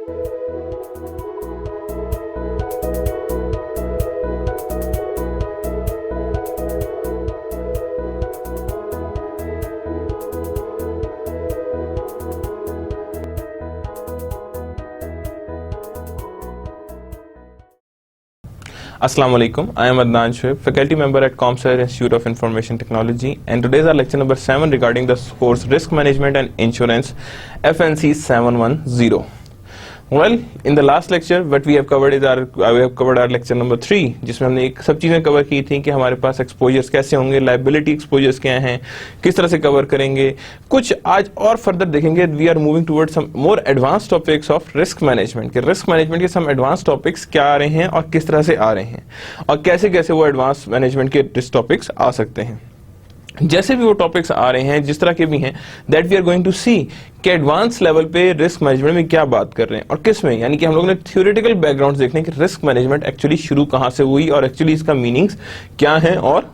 Assalamu alaikum. I am Adnan Shoaib, faculty member at ComSci Institute of Information Technology, and today is our lecture number 7 regarding the course Risk Management and Insurance, FNC 710. Well, in the last lecture, what we have covered is we have covered our lecture number 3, जिसमें हमने एक सब चीज़ें cover की थी कि हमारे पास exposures कैसे होंगे, लाइबिलिटी एक्सपोजर्स क्या हैं, किस तरह से कवर करेंगे, कुछ आज और फर्दर देखेंगे. We are moving toward some more advance topics of risk management के रिस्क मैनेजमेंट के सम एडवांस टॉपिक्स क्या आ रहे हैं और किस तरह से आ रहे हैं और कैसे कैसे वो एडवांस मैनेजमेंट के टॉपिक्स आ सकते हैं. जैसे भी वो टॉपिक्स आ रहे हैं, जिस तरह के भी हैं, that we are going to see कि एडवांस लेवल पे रिस्क मैनेजमेंट में क्या बात कर रहे हैं और किस में, यानी कि हम लोगों ने थ्योरेटिकल बैकग्राउंड देखने कि रिस्क मैनेजमेंट एक्चुअली शुरू कहां से हुई और एक्चुअली इसका मीनिंग्स क्या है और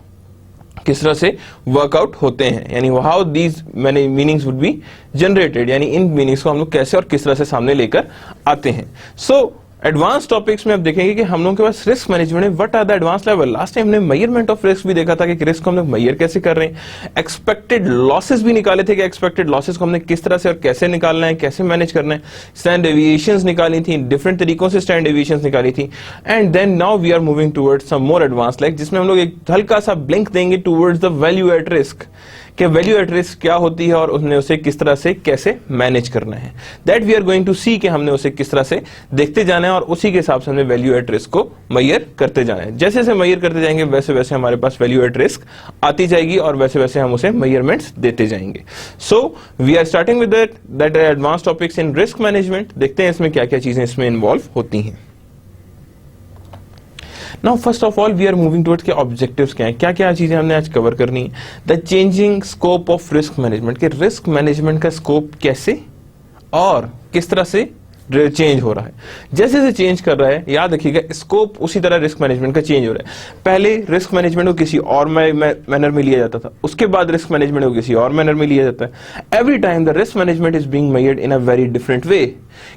किस तरह से वर्कआउट होते हैं, यानी how these many meanings would be generated, यानी इन मीनिंग्स को हम लोग कैसे और किस तरह से सामने लेकर आते हैं. सो एडवांस टॉपिक्स में अब देखेंगे कि हम लोगों के पास रिस्क मैनेजमेंट में what are the advance level. Last time हमने मेजरमेंट ऑफ रिस्क भी देखा था कि रिस्क को हम लोग मेजर कैसे कर रहे हैं, एक्सपेक्टेड लॉसेस भी निकाले थे कि एक्सपेक्टेड लॉसेस को हमने किस तरह से और कैसे निकालना है, कैसे मैनेज करना है, स्टैंड डेविएशंस निकाली थी, डिफरेंट तरीकों से स्टैंड डेविएशंस निकाली थी. And then now we are moving towards some more advance like, जिसमें हम लोग एक हल्का सा ब्लिंक देंगे towards the value at risk, कि वैल्यू एट रिस्क क्या होती है और उसने उसे किस तरह से कैसे मैनेज करना है. That we are going to see कि हमने उसे किस तरह से देखते जाना है और उसी के हिसाब से हमने वैल्यू एट रिस्क को मेजर करते जाना है. जैसे जैसे मेजर करते जाएंगे वैसे वैसे हमारे पास वैल्यू एट रिस्क आती जाएगी और वैसे वैसे हम उसे मेजरमेंट्स देते जाएंगे. So we are starting with that advance topics in risk management. देखते हैं इसमें क्या क्या चीजें इसमें इन्वॉल्व होती हैं. Now first of all we are moving towards के ऑब्जेक्टिव्स क्या हैं, क्या क्या चीजें हमने आज कवर करनी है. The changing scope of risk management, के रिस्क मैनेजमेंट का स्कोप कैसे और किस तरह से चेंज हो रहा है. जैसे जैसे चेंज कर रहा है, याद रखिएगा स्कोप उसी तरह रिस्क मैनेजमेंट का चेंज हो रहा है. पहले रिस्क मैनेजमेंट को किसी और मैनर में लिया जाता था, उसके बाद रिस्क मैनेजमेंट को किसी और मैनर में लिया जाता है. Every time the risk management is being measured in a very different way,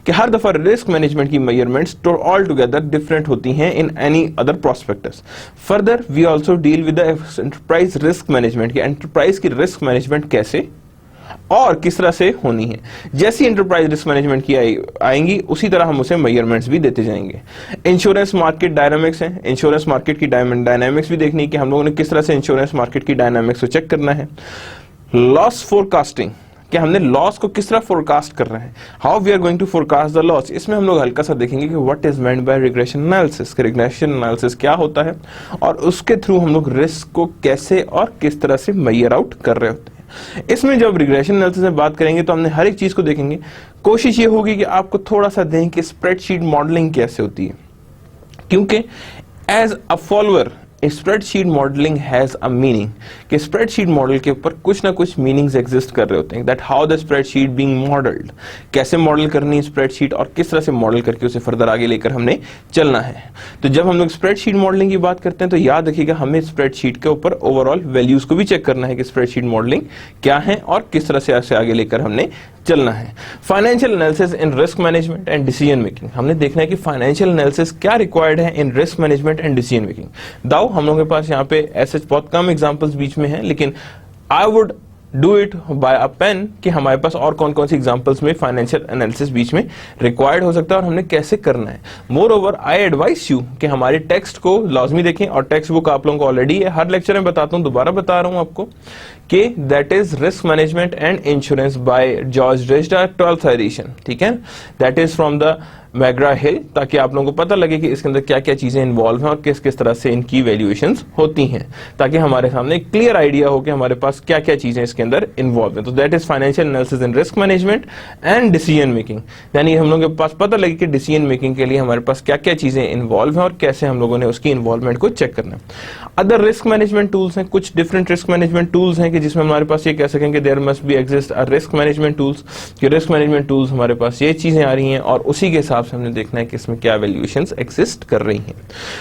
कि हर दफा रिस्क मैनेजमेंट की मेजरमेंट्स ऑल टुगेदर डिफरेंट होती हैं in any other prospectus. Further we also deal with the enterprise risk management, की enterprise की risk management कैसे और किस तरह से होनी है. जैसी एंटरप्राइज रिस्क मैनेजमेंट की आएंगी उसी तरह हम उसे मेजरमेंट्स भी देते जाएंगे. इंश्योरेंस मार्केट डायनामिक्स है, इंश्योरेंस मार्केट की डायनामिक्स भी देखनी है कि हम लोगों ने किस तरह से इंश्योरेंस मार्केट की डायनामिक्स को चेक करना है. लॉस फोरकास्टिंग, कि हमने लॉस को किस तरह फोरकास्ट कर रहे हैं, how we are going to forecast the loss. इसमें हम लोग हल्का सा देखेंगे कि what is meant by regression analysis, regression analysis क्या होता है और उसके थ्रू हम लोग रिस्क को कैसे और किस तरह से मेजर आउट कर रहे होते हैं. इसमें जब रिग्रेशन एनालिसिस में बात करेंगे तो हमने हर एक चीज को देखेंगे. कोशिश ये होगी कि आपको थोड़ा सा दें कि स्प्रेडशीट मॉडलिंग कैसे होती है, क्योंकि as a follower spreadsheet modelling has a meaning, कि स्प्रेडशीट मॉडल के ऊपर कुछ ना कुछ मीनिंग्स एग्जिस्ट कर रहे होते हैं. That how the spreadsheet being modelled, कैसे मॉडल करनी है स्प्रेडशीट और किस तरह से मॉडल करके उसे फर्दर आगे लेकर हमने चलना है. तो जब हम लोग स्प्रेडशीट मॉडलिंग की बात करते हैं तो याद रखिएगा हमें स्प्रेडशीट के ऊपर ओवरऑल वैल्यूज को भी चेक करना है कि स्प्रेडशीट मॉडलिंग क्या है और किस तरह से आगे लेकर हमने चलना है. Financial analysis in risk management and decision making, हमने देखना है कि फाइनेंशियल एनालिसिस क्या रिक्वायर्ड है इन risk management and decision making. दाओ हम लोगों के पास यहाँ पे ऐसे बहुत कम एग्जांपल्स बीच में हैं, लेकिन I would do it by a pen कि हमारे पास और कौन कौन सी एग्जांपल्स में फाइनेंशियल एनालिसिस बीच में रिक्वायर्ड हो सकता है और हमने कैसे करना है. More over I advice you कि हमारे टेक्स्ट को लाजमी देखें और टेक्स्ट बुक आप लोगों को ऑलरेडी है, हर लेक्चर में बताता हूं, दोबारा बता रहा हूं आपको कि that is risk management and insurance by George Dresda 12th edition. ठीक है, that is from the McGraw Hill, ताकि आप लोगों को पता लगे कि इसके अंदर क्या क्या चीजें इन्वॉल्व हैं और किस किस तरह से इनकी वैल्यूएशंस होती हैं, ताकि हमारे सामने एक क्लियर आइडिया हो कि हमारे पास क्या क्या चीजें इसके अंदर इन्वॉल्व हैं. तो that is financial analysis in risk management and decision making, यानी हम लोगों के पास पता लगे कि डिसीजन मेकिंग के लिए हमारे पास क्या क्या चीजें इन्वॉल्व हैं और कैसे हम लोगों ने उसकी इन्वॉल्वमेंट को चेक करना है. अदर रिस्क मैनेजमेंट टूल्स हैं, कुछ डिफरेंट रिस्क मैनेजमेंट टूल्स हैं कि जिसमें हमारे पास ये कह सकें कि there must be exist a risk management tools, कि रिस्क मैनेजमेंट टूल्स हमारे पास ये चीजें आ रही हैं और उसी के हिसाब से हमने देखना है कि इसमें क्या वैल्यूएशंस एग्जिस्ट कर रही हैं।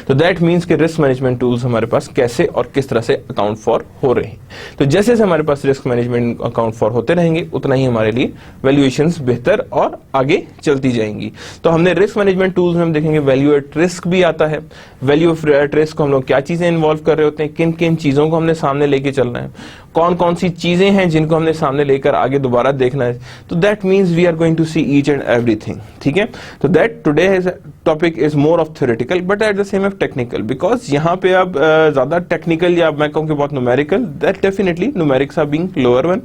तो दैट मीन्स कि रिस्क मैनेजमेंट टूल्स हमारे पास कैसे और किस तरह से अकाउंट फॉर हो रहे हैं। तो जैसे जैसे हमारे पास रिस्क मैनेजमेंट अकाउंट फॉर होते रहेंगे उतना ही हमारे लिए वैल्यूएशंस बेहतर और आगे चलती जाएंगी। तो हमने रिस्क मैनेजमेंट टूल्स में हम देखेंगे वैल्यू एट रिस्क भी आता है। वैल्यू एट रिस्क को हम लोग क्या चीजें इन्वॉल्व कर रहे होते हैं, किन किन चीजों को हमने सामने लेके चलना है, कौन कौन सी चीजें हैं जिनको हमने सामने लेकर आगे दोबारा देखना है। तो that means we are going to see each and everything, ठीक है। तो that today topic is more of theoretical but at the same of technical, because यहाँ पे अब ज्यादा टेक्निकल या मैं कहूँ कि बहुत numerical, that definitely numerics are being lower one,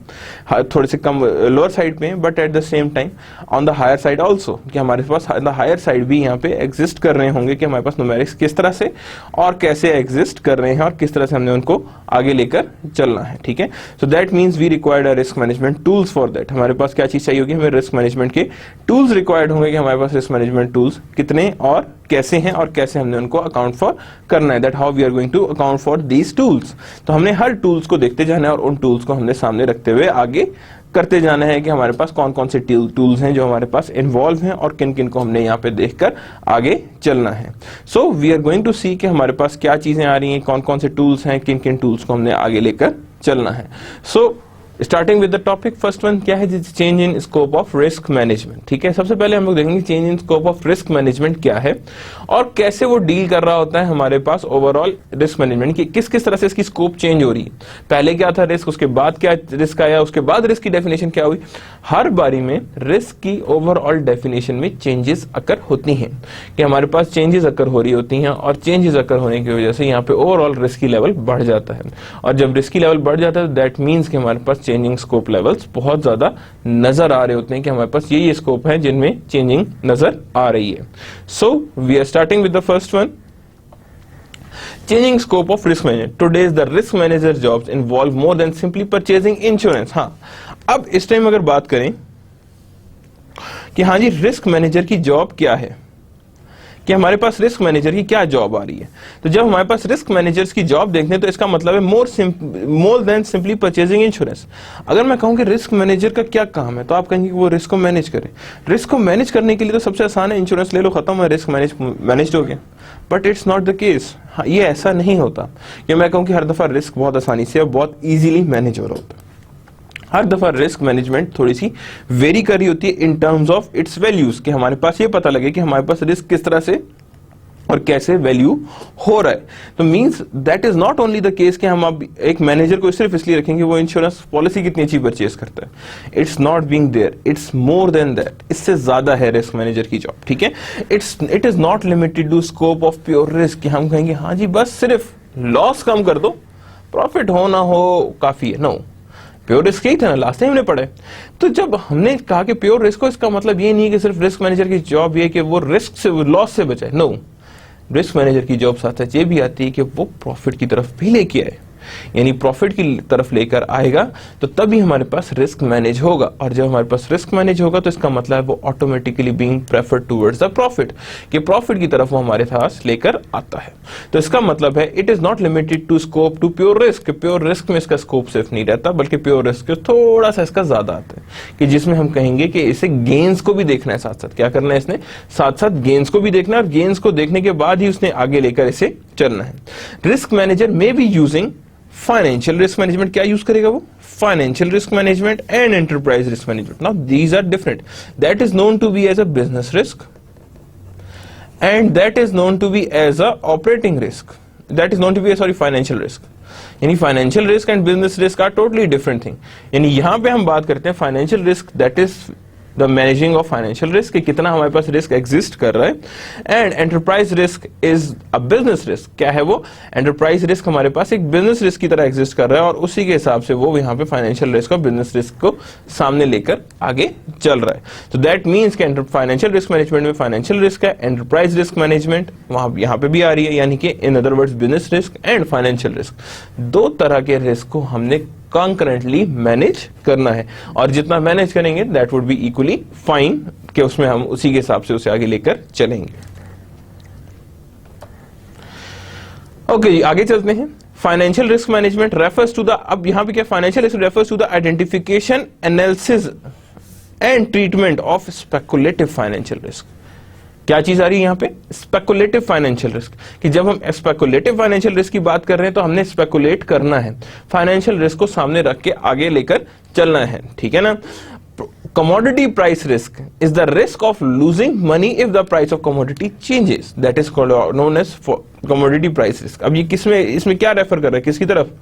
थोड़े से कम लोअर साइड में, but at the same time on the higher side also, कि हमारे पास द हायर साइड भी यहाँ पे एग्जिस्ट कर रहे होंगे कि हमारे पास न्यूमेरिक्स किस तरह से और कैसे एग्जिस्ट कर रहे हैं और किस तरह से हमने उनको आगे लेकर चलना है, ठीक है। So that means we required a risk management tools for that. हमारे पास क्या चीज चाहिए होगी, हमें रिस्क मैनेजमेंट के टूल्स रिक्वायर्ड होंगे कि हमारे पास रिस्क मैनेजमेंट टूल्स कितने और कैसे हैं और कैसे हमने उनको अकाउंट फॉर करना है, that how we are going to account for these tools. तो हमने हर टूल्स को देखते जाना है और उन टूल्स को हमने सामने रखते हुए आगे करते जाना है कि हमारे पास कौन कौन से टूल्स हैं जो हमारे पास इन्वॉल्व हैं और किन किन को हमने यहाँ पे देखकर आगे चलना है। So we are going to see कि हमारे पास क्या चीजें आ रही हैं, कौन कौन से टूल्स हैं, किन किन टूल्स को हमने आगे लेकर चलना है। So starting with the topic, first one क्या है, change in scope of risk management, ठीक है। सबसे पहले हम लोग देखेंगे change in scope of risk management क्या है और कैसे वो डील कर रहा होता है हमारे पास ओवरऑल रिस्क मैनेजमेंट की, किस किस तरह से इसकी स्कोप चेंज हो रही है। पहले क्या था रिस्क, उसके बाद क्या रिस्क आया, उसके बाद रिस्क की डेफिनेशन क्या हुई। हर बारी में रिस्क की ओवरऑल डेफिनेशन में चेंजेस अकर होती हैं, कि हमारे पास चेंजेस अकर हो रही होती हैं और चेंजेस अकर होने की वजह से यहाँ पे ओवरऑल रिस्क की लेवल बढ़ जाता है। और जब रिस्क की लेवल बढ़ जाता है दैट मीन्स कि हमारे पास चेंजिंग स्कोप लेवल्स बहुत ज्यादा नजर आ रहे होते हैं, कि हमारे पास ये स्कोप है जिनमें चेंजिंग नजर आ रही है। So we are starting with the first one, changing scope of risk management. Today's the risk manager jobs involve more than simply purchasing insurance. हाँ, अब इस टाइम अगर बात करें कि हाँ जी रिस्क मैनेजर की जॉब क्या है, कि हमारे पास रिस्क मैनेजर की क्या जॉब आ रही है। तो जब हमारे पास रिस्क मैनेजर्स की जॉब देखने तो इसका मतलब है more than simply purchasing insurance. अगर मैं कहूं कि रिस्क मैनेजर का क्या काम है तो आप कहेंगे कि वो रिस्क को मैनेज करे। रिस्क को मैनेज करने के लिए तो सबसे आसान है, इंश्योरेंस ले लो, खत्म है, रिस्क मैनेज हो गया। But it's not the case, ये ऐसा नहीं होता कि मैं कहूं कि हर दफा रिस्क बहुत आसानी से और बहुत इजीली मैनेज हो रहा होता है। हर दफा रिस्क मैनेजमेंट थोड़ी सी वेरी कर रही होती है in terms of its values, कि हमारे पास ये पता लगे कि हमारे पास रिस्क किस तरह से और कैसे वैल्यू हो रहा है। तो means that is not only the case कि हम अब एक मैनेजर को सिर्फ इसलिए रखेंगे वो इंश्योरेंस पॉलिसी कितनी अच्छी परचेज करता है। It's not being there, it's more than that, इससे ज्यादा है रिस्क मैनेजर की जॉब, ठीक है। It is not limited to scope of pure risk, कि हम कहेंगे हाँ जी बस सिर्फ लॉस कम कर दो, प्रॉफिट हो ना हो काफी है। नो, प्योर रिस्क यही था ना, लास्ट टाइम हमने पढ़े। तो जब हमने कहा कि प्योर रिस्क हो, इसका मतलब ये नहीं है कि सिर्फ रिस्क मैनेजर की जॉब ये कि वो रिस्क से लॉस से बचाए। नो, रिस्क मैनेजर की जॉब साथ ये भी आती है कि वो प्रॉफिट की तरफ भी लेके आए, यानी प्रॉफिट की तरफ लेकर आएगा तो तभी हमारे पास रिस्क मैनेज होगा। और जब हमारे पास रिस्क मैनेज होगा तो इसका मतलब है वो automatically being preferred towards the profit, कि प्रॉफिट की तरफ वो हमारे पास लेकर आता है। तो इसका मतलब है it is not limited to scope to pure risk. Pure risk में इसका स्कोप सिर्फ नहीं रहता बल्कि प्योर रिस्क थोड़ा सा इसका ज्यादा आता है, कि जिसमें हम कहेंगे कि इसे गेन्स को भी देखना है, साथ साथ क्या करना है इसने, साथ साथ गेन्स को भी देखना है और गेन्स को देखने के बाद ही उसने आगे लेकर इसे चलना है। Risk manager may be using financial risk management, क्या यूज करेगा वो, financial risk management and enterprise risk management. Now these are different, that is known to be as a business risk and that is known to be as a operating risk, that is known to be sorry financial risk. यानी financial risk and business risk are totally different thing. यानी यहां पे हम बात करते हैं financial risk, that is the managing of financial risk, कि कितना हमारे पास रिस्क एग्जिस्ट कर रहा है। And enterprise risk is a business risk, क्या है वो, एंटरप्राइज रिस्क हमारे पास एक बिजनेस रिस्क की तरह एग्जिस्ट कर रहा है और उसी के हिसाब से वो यहाँ पे फाइनेंशियल रिस्क और बिजनेस रिस्क को सामने लेकर आगे चल रहा है। तो दैट मीन्स कि फाइनेंशियल रिस्क मैनेजमेंट में फाइनेंशियल रिस्क है, एंटरप्राइज रिस्क मैनेजमेंट वहां यहाँ पे भी आ रही है, यानी कि in other words business risk and financial risk, दो तरह के रिस्क को हमने कॉन्करेंटली मैनेज करना है। और जितना मैनेज करेंगे that would be equally fine, कि उसमें हम उसी के हिसाब से उसे आगे लेकर चलेंगे। ओके जी, आगे चलते हैं। Financial risk management refers to the, अब यहां पे क्या, financial risk refers to the identification, analysis and treatment of speculative financial risk. क्या चीज आ रही है यहां पे, स्पेकुलेटिव फाइनेंशियल रिस्क, कि जब हम स्पेकुलेटिव फाइनेंशियल रिस्क की बात कर रहे हैं तो हमने स्पेकुलेट करना है, फाइनेंशियल रिस्क को सामने रख के आगे लेकर चलना है, ठीक है ना। commodity price risk is the risk of losing money if the price of commodity changes, that is called known as commodity price risk। अब ये किसमें, इसमें क्या रेफर कर रहा है, किसकी तरफ,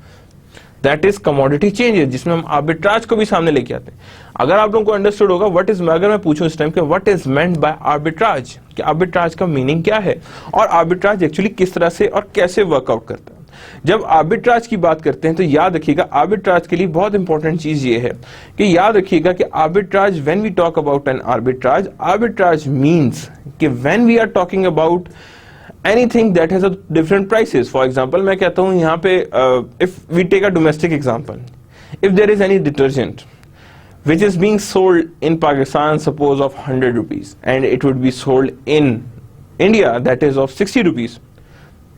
दैट इज कमोडिटी चेंजेस, जिसमें हम आर्बिट्राज को भी सामने लेके आते हैं। अगर आप लोगों को अंडरस्टूड होगा व्हाट इज, अगर मैं पूछूं इस टाइम के what is meant bye arbitrage, कि आर्बिट्राज का मीनिंग क्या है और आर्बिट्राज एक्चुअली किस तरह से और कैसे वर्कआउट करता है। जब आर्बिट्राज की बात करते हैं तो याद रखिएगा, आर्बिट्राज के लिए बहुत इंपॉर्टेंट चीज ये है कि याद रखिएगा कि arbitrage, when we talk about an arbitrage, arbitrage means कि when we are talking about anything that has a different prices। For example, मैं कहता हूं यहाँ पे if we take a domestic example, if there is any detergent which is being sold in Pakistan, suppose of 100 rupees, and it would be sold in India that is of 60 rupees,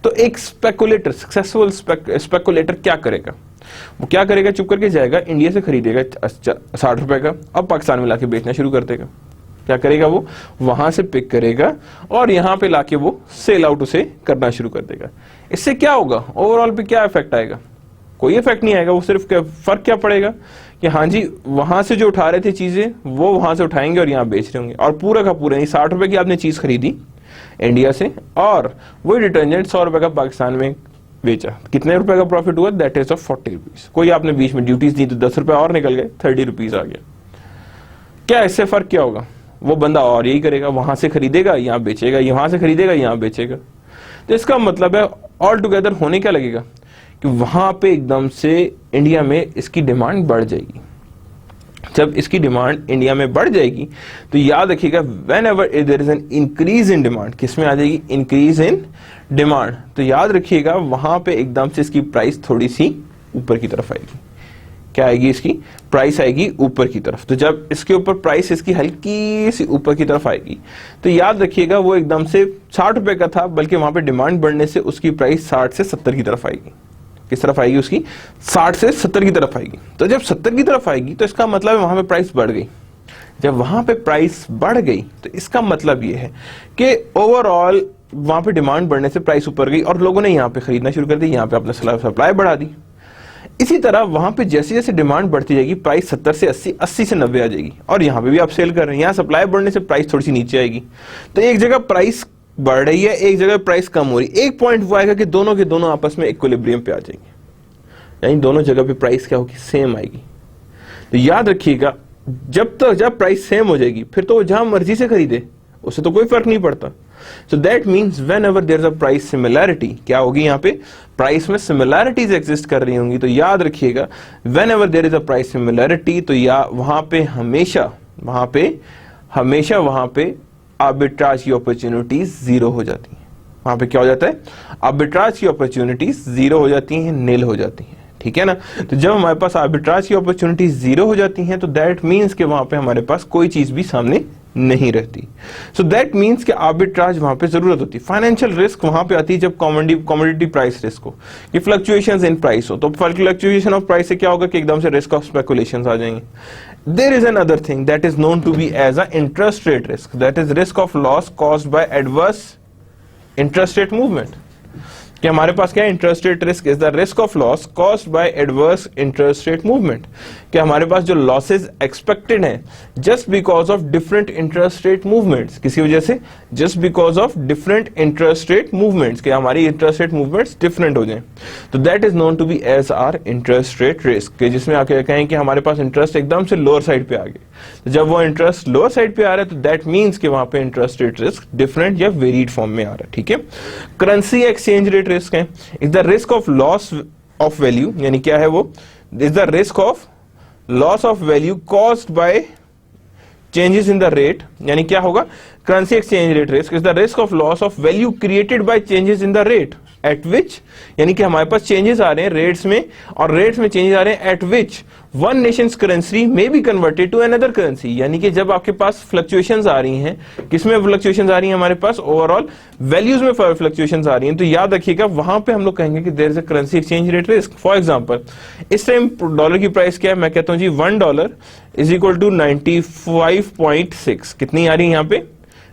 तो एक speculator, successful speculator क्या करेगा, वो क्या करेगा, चुप करके जाएगा, इंडिया से खरीदेगा 60 रुपए का, अब पाकिस्तान में लाके बेचना शुरू कर देगा। क्या करेगा, वो वहां से पिक करेगा और यहां पे लाके वो सेल आउट उसे करना शुरू कर देगा। इससे क्या होगा, ओवरऑल पे क्या इफेक्ट आएगा, कोई इफेक्ट नहीं आएगा। वो सिर्फ फर्क क्या पड़ेगा कि हाँ जी, वहां से जो उठा रहे थे चीजें वो वहां से उठाएंगे और यहाँ बेच रहे होंगे, और पूरा का पूरा 60 रुपए की आपने चीज खरीदी इंडिया से और वही डिटर्जेंट 100 रुपए का पाकिस्तान में बेचा, कितने रुपए का प्रॉफिट हुआ, दैट इज ऑफ 40 रुपीज। कोई आपने बीच में ड्यूटीज दी तो 10 रुपए और निकल गए, 30 रुपीज आ गया। क्या इससे फर्क क्या होगा, वो बंदा और यही करेगा, वहां से खरीदेगा यहाँ बेचेगा, यहां से खरीदेगा यहाँ बेचेगा। तो इसका मतलब है ऑल टुगेदर होने क्या लगेगा कि वहां पे एकदम से इंडिया में इसकी डिमांड बढ़ जाएगी। जब इसकी डिमांड इंडिया में बढ़ जाएगी तो याद रखिएगा, whenever there is an increase in demand, किसमें आ जाएगी, इंक्रीज इन डिमांड, तो याद रखिएगा वहां पे एकदम से इसकी प्राइस थोड़ी सी ऊपर की तरफ आएगी। क्या आएगी, इसकी प्राइस आएगी ऊपर की तरफ। तो जब इसके ऊपर प्राइस इसकी हल्की सी ऊपर की तरफ आएगी तो याद रखिएगा वो एकदम से 60 रुपए का था, बल्कि वहां पे डिमांड बढ़ने से उसकी प्राइस 60 से 70 की तरफ आएगी। किस तरफ आएगी, उसकी 60 से 70 की तरफ आएगी। तो जब 70 की तरफ आएगी तो इसका मतलब है वहां पे प्राइस बढ़ गई। जब वहां पे प्राइस बढ़ गई तो इसका मतलब ये है कि ओवरऑल वहां पे डिमांड बढ़ने से प्राइस ऊपर गई और लोगों ने यहाँ पे खरीदना शुरू कर दी, यहाँ पे अपना सप्लाई बढ़ा दी। इसी तरह वहां पे जैसे जैसे डिमांड बढ़ती जाएगी प्राइस 70 से 80, 80 से 90 आ जाएगी, और यहाँ पे भी आप सेल कर रहे हैं, यहाँ सप्लाई बढ़ने से प्राइस थोड़ी सी नीचे आएगी। तो एक जगह प्राइस बढ़ रही है, एक जगह प्राइस कम हो रही है। एक पॉइंट वो आएगा कि दोनों के दोनों आपस में इक्विलिब्रियम पे आ जाएंगे, यानी दोनों जगह पे प्राइस क्या होगी, सेम आएगी। तो याद रखिएगा जब प्राइस सेम हो जाएगी फिर तो वो जहां मर्जी से खरीदे, उससे तो कोई फर्क नहीं पड़ता। So that means whenever there is a price similarity, क्या होगी, यहाँ पे प्राइस में सिमिलैरिटीज एग्जिस्ट कर रही होंगी। तो याद रखिएगा whenever there is a price similarity, तो या वहां पे हमेशा वहां पे आर्बिट्राज की अपॉर्चुनिटीज जीरो हो जाती हैं। वहां पे क्या हो जाता है, आर्बिट्राज की अपॉर्चुनिटीज जीरो हो जाती हैं, नील हो जाती हैं, ठीक है ना। तो जब हमारे पास आर्बिट्राज की अपॉर्चुनिटीज जीरो हो जाती हैं तो दैट मीन्स कि वहां पे हमारे पास कोई चीज भी सामने नहीं रहती। सो दैट मीन्स कि आर्बिट्राज वहां पे जरूरत होती है। फाइनेंशियल रिस्क वहां पे आती है जब कमोडिटी प्राइस रिस्क हो, कि फ्लक्चुएशंस इन प्राइस हो। तो फ्लक्चुएशन ऑफ प्राइस से क्या होगा कि एकदम से रिस्क ऑफ स्पेकुलेशंस आ जाएंगे। There is another thing that is known to be as a interest rate risk, that is risk of loss caused by adverse interest rate movement. कि हमारे पास क्या है, interest rate risk is the risk of loss caused by adverse interest rate movement. कि हमारे पास जो losses expected हैं just because of different interest rate movements, किसी वजह से just because of different interest rate movements, कि हमारी इंटरेस्ट रेट मूवमेंट्स डिफरेंट हो जाए, तो that is known to be as our interest rate risk. जिसमें आके कहें कि हमारे पास इंटरेस्ट एकदम से लोअर साइड पे आ गए, तो जब वो इंटरेस्ट लोअर साइड पे आ रहा है तो दैट मीन्स कि वहां पे इंटरेस्ट रेट रिस्क डिफरेंट या वेरीड फॉर्म में आ रहा है, ठीक है। करेंसी एक्सचेंज रेट रिस्क है, is the risk of loss of value, यानी क्या है वो, is the risk of loss of value caused by changes in the rate, यानी क्या होगा, currency exchange rate risk is the risk of loss of value created by changes in the rate at विच, यानी कि हमारे पास changes आ रहे हैं rates में, और रेट्स में चेंजेस आ रहे हैं at which one nation's currency may be converted to another currency, यानी कि जब आपके पास फ्लक्चुएशंस आ रही हैं, किसमें फ्लक्चुएशंस आ रही हैं, हमारे पास ओवरऑल वैल्यूज में फ्लक्चुएशंस आ रही हैं, तो याद रखिएगा वहां पे हम लोग कहेंगे कि there is a currency exchange rate risk. For example इस टाइम डॉलर की प्राइस क्या है, मैं कहता हूं जी $1 इज इक्वल टू 95.6, कितनी आ रही है यहाँ पे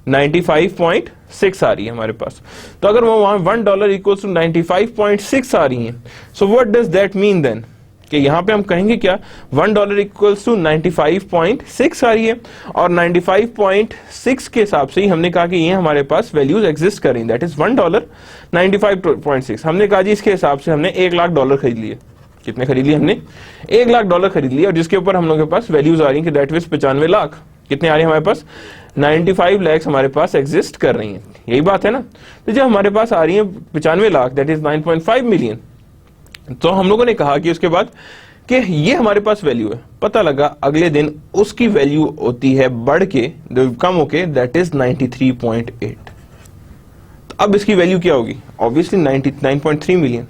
95.6 आ रही है हमारे पास। तो अगर वो वहां $1 इक्वल टू 95.6 आ रही है, so what does that mean then, कि यहां पे हम कहेंगे क्या $1 इक्वल्स टू 95.6 आ रही है, और 95.6 के हिसाब से ही हमने कहा कि ये हमारे पास वैल्यूज एग्जिस्ट कर रही हैं, दैट इज $1 95.6। हमने कहा जी इसके हिसाब से हमने $1 लाख खरीद लिए, कितने खरीद लिए हमने $1 लाख खरीद लिए, और जिसके ऊपर हम लोग के पास वैल्यूज आ रही है कि दैट इज 95 लाख, कितने आ रही है हमारे पास 95 लाख हमारे पास एग्जिस्ट कर रही हैं, यही बात है ना। तो जब हमारे पास आ रही है 95 लाख दैट इज 9.5 मिलियन, तो हम लोगों ने कहा कि उसके बाद कि ये हमारे पास वैल्यू है, पता लगा अगले दिन उसकी वैल्यू होती है बढ़ के कम होके दैट इज 93.8। तो अब इसकी वैल्यू क्या होगी, ऑब्वियसली 99.3 मिलियन,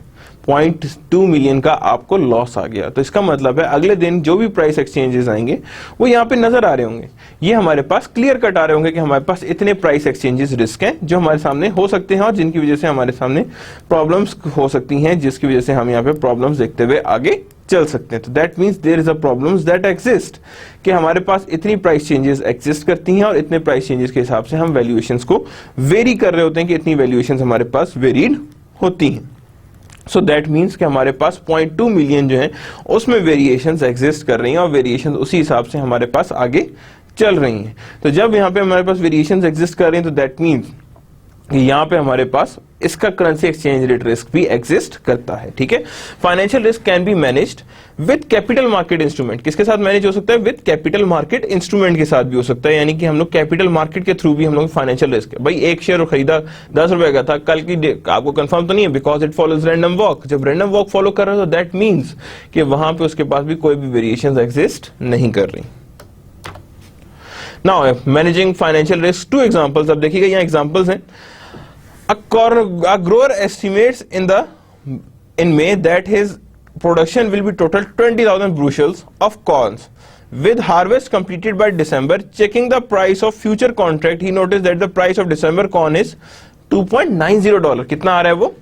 0.2 मिलियन का आपको लॉस आ गया। तो इसका मतलब है अगले दिन जो भी प्राइस एक्सचेंजेस आएंगे वो यहाँ पे नजर आ रहे होंगे, ये हमारे पास क्लियर कट आ रहे होंगे कि हमारे पास इतने प्राइस एक्सचेंजेस रिस्क हैं जो हमारे सामने हो सकते हैं, और जिनकी वजह से हमारे सामने प्रॉब्लम्स हो सकती हैं, जिसकी वजह से हम यहाँ पे प्रॉब्लम्स देखते हुए आगे चल सकते हैं। तो that means there is a problems that exist, कि हमारे पास इतनी प्राइस चेंजेस एग्जिस्ट करती हैं, और इतने प्राइस चेंजेस के हिसाब से हम वैल्यूएशंस को वेरी कर रहे होते हैं, कि इतनी वैल्यूएशंस हमारे पास वेरीड होती हैं। सो दैट मीन्स कि हमारे पास 0.2 मिलियन जो है उसमें वेरिएशंस एग्जिस्ट कर रही हैं, और वेरिएशंस उसी हिसाब से हमारे पास आगे चल रही हैं। तो जब यहाँ पे हमारे पास वेरिएशंस एग्जिस्ट कर रही हैं, तो दैट मीन्स कि यहाँ पे हमारे पास इसका करेंसी एक्सचेंज रेट रिस्क भी एग्जिस्ट करता है, ठीक है। Financial risk can be managed with capital market instrument, किसके साथ मैनेज हो सकता है, विद कैपिटल मार्केट इंस्ट्रूमेंट के साथ भी हो सकता है, यानी कि हम लोग कैपिटल मार्केट के थ्रू भी हम लोग फाइनेंशियल रिस्क है। भाई एक शेयर खरीदा 10 रुपए का था, कल की आपको कंफर्म तो नहीं है, because it follows random walk. जब रैंडम वॉक फॉलो कर रहा है तो दैट मीन्स कि वहां पे उसके पास भी कोई भी वेरिएशन एग्जिस्ट नहीं कर रही। Now managing financial risk, 2 examples अब देखिएगा, यहाँ एग्जांपल्स हैं। A grower estimates in May that his production will be total 20,000 bushels of corns. With harvest completed by December, checking the price of future contract, he noticed that the price of December corn is $2.90। कितना आ रहा है वो,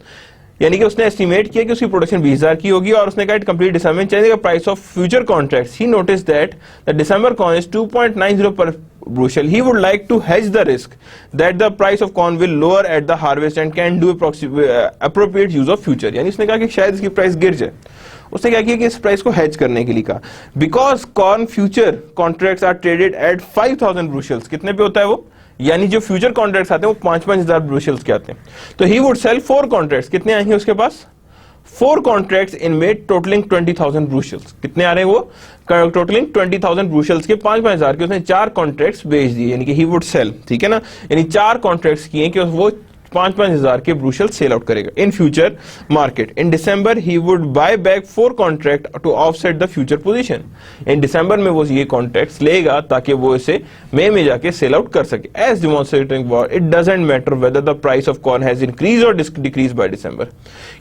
यानी कि उसने estimate किया कि उसकी प्रोडक्शन 20,000 की होगी, और उसने कहा कंप्लीट दिसंबर में changing the price of future contracts, he notice that the December corn is 2.90 पर bushel. He would like to hedge the risk that the price of corn will lower at the harvest and can do appropriate use of future. यानी उसने कहा कि शायद इसकी price गिर जाए, उसने क्या किया कि इस प्राइस को हेज करने के लिए कहा, because corn future contracts are traded at 5,000 bushels। कितने पे होता है वो, यानी जो फ्यूचर कॉन्ट्रैक्ट्स आते हैं वो 5,000 bushels के आते हैं। तो ही वुड सेल 4 कॉन्ट्रैक्ट्स, कितने आएंगे उसके पास 4 कॉन्ट्रैक्ट्स इन में टोटलिंग 20,000 bushels। कितने आ रहे हैं वो, टोटलिंग 20,000 bushels के 5,000 के उसने 4 कॉन्ट्रैक्ट्स बेच दिए, यानी कि ही वुड सेल, ठीक है ना, यानी 4 कॉन्ट्रैक्ट्स किए कि वो 5,000 के ब्रूशल सेल आउट करेगा in future market. In December he would buy back 4 contract to offset the future position. In December में वो ये कॉन्ट्रैक्ट्स लेगा ताकि वो इसे मई में जाके सेल आउट कर सके। As demonstrating for it doesn't matter whether the price of corn has increase or decrease by December,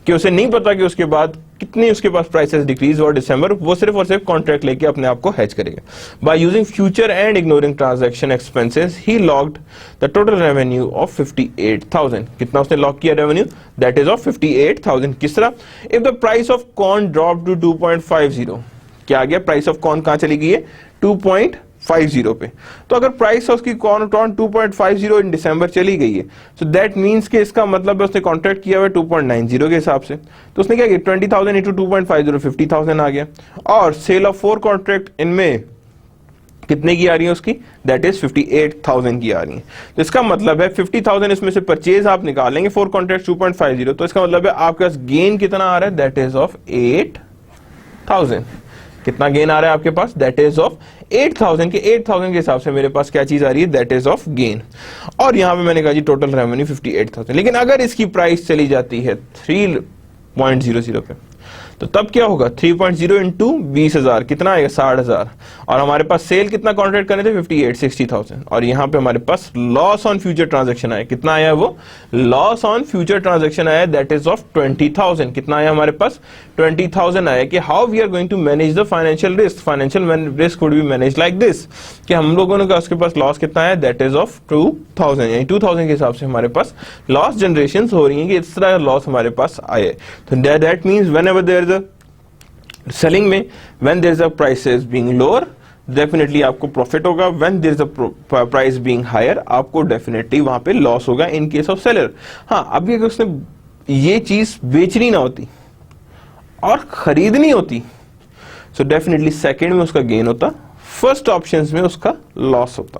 कि उसे नहीं पता कि उसके बाद कितनी उसके पास प्राइसेस डिक्रीज और दिसंबर, वो सिर्फ और सिर्फ कॉन्ट्रैक्ट लेके अपने आप को हेज करेगा। By using future and ignoring transaction expenses he logged the total revenue of 58,000। कितना उसने लॉक किया रेवेन्यू, दैट इज ऑफ 58,000। किस तरह, if the price of corn drop to 2.50, क्या आ गया, प्राइस ऑफ कॉर्न कहां चली गई है 2.50 पे। तो अगर प्राइस ऑफ की कॉर्न 2.50 इन दिसंबर चली गई है, सो दैट मींस कि इसका मतलब है उसने कॉन्ट्रैक्ट किया हुआ है 2.90 के हिसाब से, तो उसने क्या किया 20,000 इंटू 2.50 50,000 आ गया। और सेल ऑफ 4 कॉन्ट्रैक्ट इनमें कितने की आ रही है उसकी, दैट इज 58,000 की आ रही है। तो इसका मतलब है 50,000 इसमें से परचेज आप निकालेंगे 4 कॉन्ट्रैक्ट 2.50, तो इसका मतलब है आपके पास गेन कितना आ रहा है, दैट इज ऑफ 8,000। कितना गेन आ रहा है आपके पास, दैट इज ऑफ 8,000 के 8,000 के हिसाब से मेरे पास क्या चीज आ रही है, दैट इज ऑफ गेन। और यहां पे मैंने कहा जी टोटल रेवेन्यू 58,000। लेकिन अगर इसकी प्राइस चली जाती है 3.00 पे, तो तब क्या होगा 3.0 इंटू 20,000 कितना आएगा 60,000, और हमारे पास सेल कितना कॉन्ट्रैक्ट करने थे 58,60,000, और यहाँ पे हमारे पास लॉस ऑन फ्यूचर ट्रांजेक्शन आया, कितना आया वो लॉस ऑन फ्यूचर ट्रांजेक्शन आया, दैट इज ऑफ 20,000, कितना आया हमारे पास 20,000 आया। कि how we are going to manage the financial risk, financial risk would be manage like this, कि हम लोगों ने कहा उसके पास लॉस कितना है, दैट इज ऑफ 2,000, यानी 2,000 के हिसाब से हमारे पास लॉस जनरेशन हो रही है कि इस तरह लॉस हमारे पास आए। तो that means whenever there is a selling में when there is a prices being lower definitely आपको प्रॉफिट होगा, when there is a price being higher आपको डेफिनेटली वहां पे लॉस होगा इन केस ऑफ सेलर। हाँ, अभी अगर उसने ये चीज बेचनी ना होती और खरीदनी होती सो डेफिनेटली सेकंड में उसका गेन होता, फर्स्ट ऑप्शंस में उसका लॉस होता।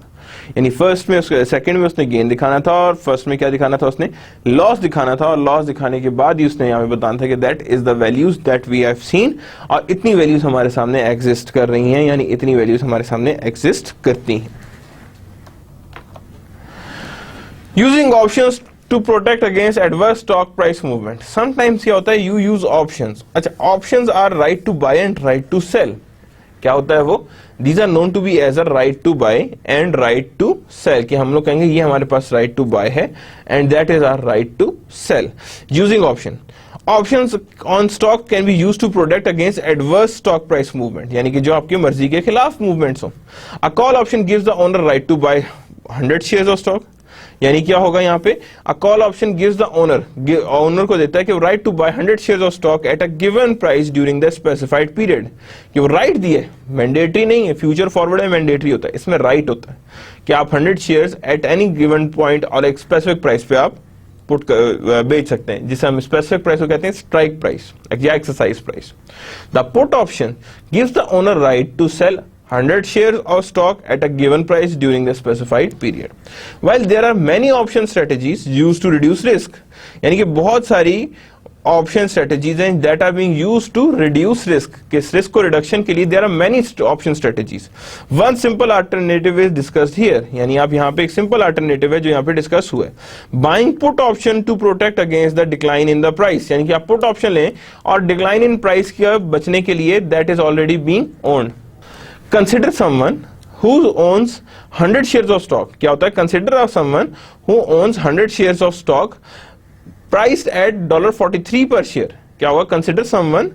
यानी फर्स्ट में उसका, सेकंड में उसने गेन दिखाना था और फर्स्ट में क्या दिखाना था, उसने लॉस दिखाना था, और लॉस दिखाने के बाद ही उसने यहाँ पे बताना था कि that is the values that we have seen, और इतनी वैल्यूज हमारे सामने एग्जिस्ट कर रही हैं, यानी इतनी वैल्यूज हमारे सामने एग्जिस्ट करती हैं। Using options to protect against adverse stock price movement, sometimes क्या होता है यू यूज ऑप्शंस। अच्छा, options are right to buy and right to sell. क्या होता है वो, these are known to be as a right to buy and right to sell, कि हम लोग कहेंगे ये हमारे पास राइट टू बाय है and that is our right to sell using option. Options on stock can be used to protect against adverse stock price movement, यानी कि जो आपकी मर्जी के खिलाफ मूवमेंट्स हो। A call option gives the owner right to buy 100 shares of stock, यानी क्या होगा यहाँ पे, a call option gives the owner को देता है कि वो right to buy 100 shares of stock at a given price during the specified period, कि वो राइट दिए, मैंडेटरी नहीं है, फ्यूचर फॉरवर्ड है मैंडेटरी होता है, इसमें राइट होता है कि आप 100 shares at any given point और एक स्पेसिफिक प्राइस पे आप पुट बेच सकते हैं, जिसे हम स्पेसिफिक प्राइस को कहते हैं स्ट्राइक प्राइस या exercise price. The put option gives the owner right to sell 100 shares of stock at a given price during the specified period. While there are many option strategies used to reduce risk, यानी कि बहुत सारी option strategies हैं that are being used to reduce risk, कि इस risk को reduction के लिए there are many option strategies. One simple alternative is discussed here, यानी आप यहाँ पे एक simple alternative है जो यहाँ पे डिस्कस हुआ है, buying put option to protect against the decline in the price, यानी कि आप put option लें और decline in price के बचने के लिए that is already being owned. Consider someone who owns 100 shares of stock. क्या होता है, consider of someone who owns 100 shares of stock priced at $43 per share. क्या होगा, consider someone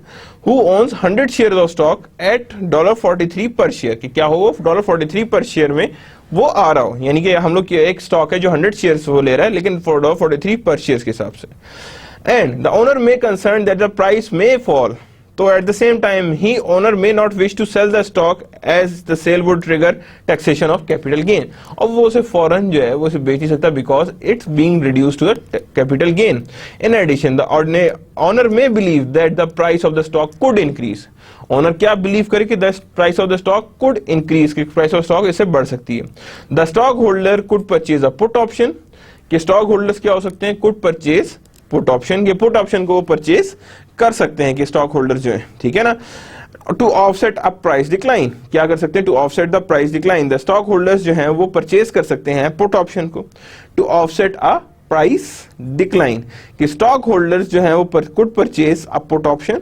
who owns 100 shares of stock at $43 per share, कि क्या हो $43 per share में वो आ रहा हो, यानी कि हम लोग एक स्टॉक है जो 100 शेयर्स वो ले रहा है लेकिन $43 पर शेयर के हिसाब से, and the owner may concern that the price may fall, तो at the same time he owner may not wish to sell the stock as the sale would trigger taxation of capital gain, और वो उसे फौरन जो है वो उसे बेच नहीं सकता because it's being reduced to a capital gain. In addition, the owner may believe that the price of the stock could increase. Owner क्या बिलीव करे कि the price of the stock could increase, कि price of stock इससे बढ़ सकती है। The stock holder could purchase a put option, कि stock holders क्या हो सकते हैं, कुड परचेज पुट ऑप्शन, ये पुट ऑप्शन को वो परचेज कर सकते हैं कि स्टॉक होल्डर जो है, ठीक है ना। To offset a price decline, क्या कर सकते हैं, to offset the price decline, the stock holders जो हैं वो परचेज कर सकते हैं पुट ऑप्शन को to offset a price decline, कि स्टॉक होल्डर्स जो हैं वो could purchase a put option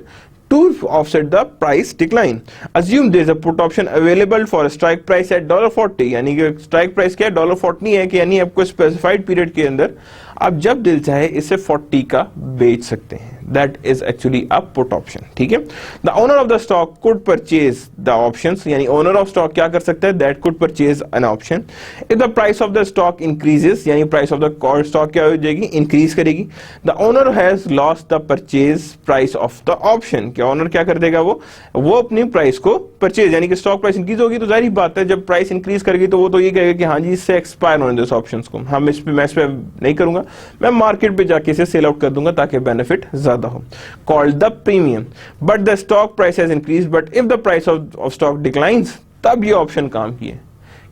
to offset the price decline. Assume there is a put option available for a strike price at $40, यानी कि strike price क्या है, $40 है, कि यानी आपको specified period के अंदर आप जब दिल चाहे इसे 40 का बेच सकते हैं, that is actually a put option, ठीक है। The owner of the stock could purchase the options, यानी owner of stock क्या कर सकता है, that could purchase an option if the price of the stock increases, यानी price of the stock क्या हो जाएगी, increase करेगी, the owner has lost the purchase price of the option, क्या ओनर क्या कर देगा, वो अपनी प्राइस को परचेज, यानी कि स्टॉक प्राइस इंक्रीज होगी तो जाहिर बात है जब प्राइस इंक्रीज करेगी तो वो तो ये कहेगा कि हाँ जी इससे एक्सपायर होने दो इस ऑप्शंस को, हम मैं इस पे नहीं करूंगा, मैं मार्केट पे जाके इसे सेल आउट कर दूंगा ताकि बेनिफिट ज्यादा हो। Called the premium, but the stock price has increase but if the price of stock declines, तब ये ऑप्शन काम किए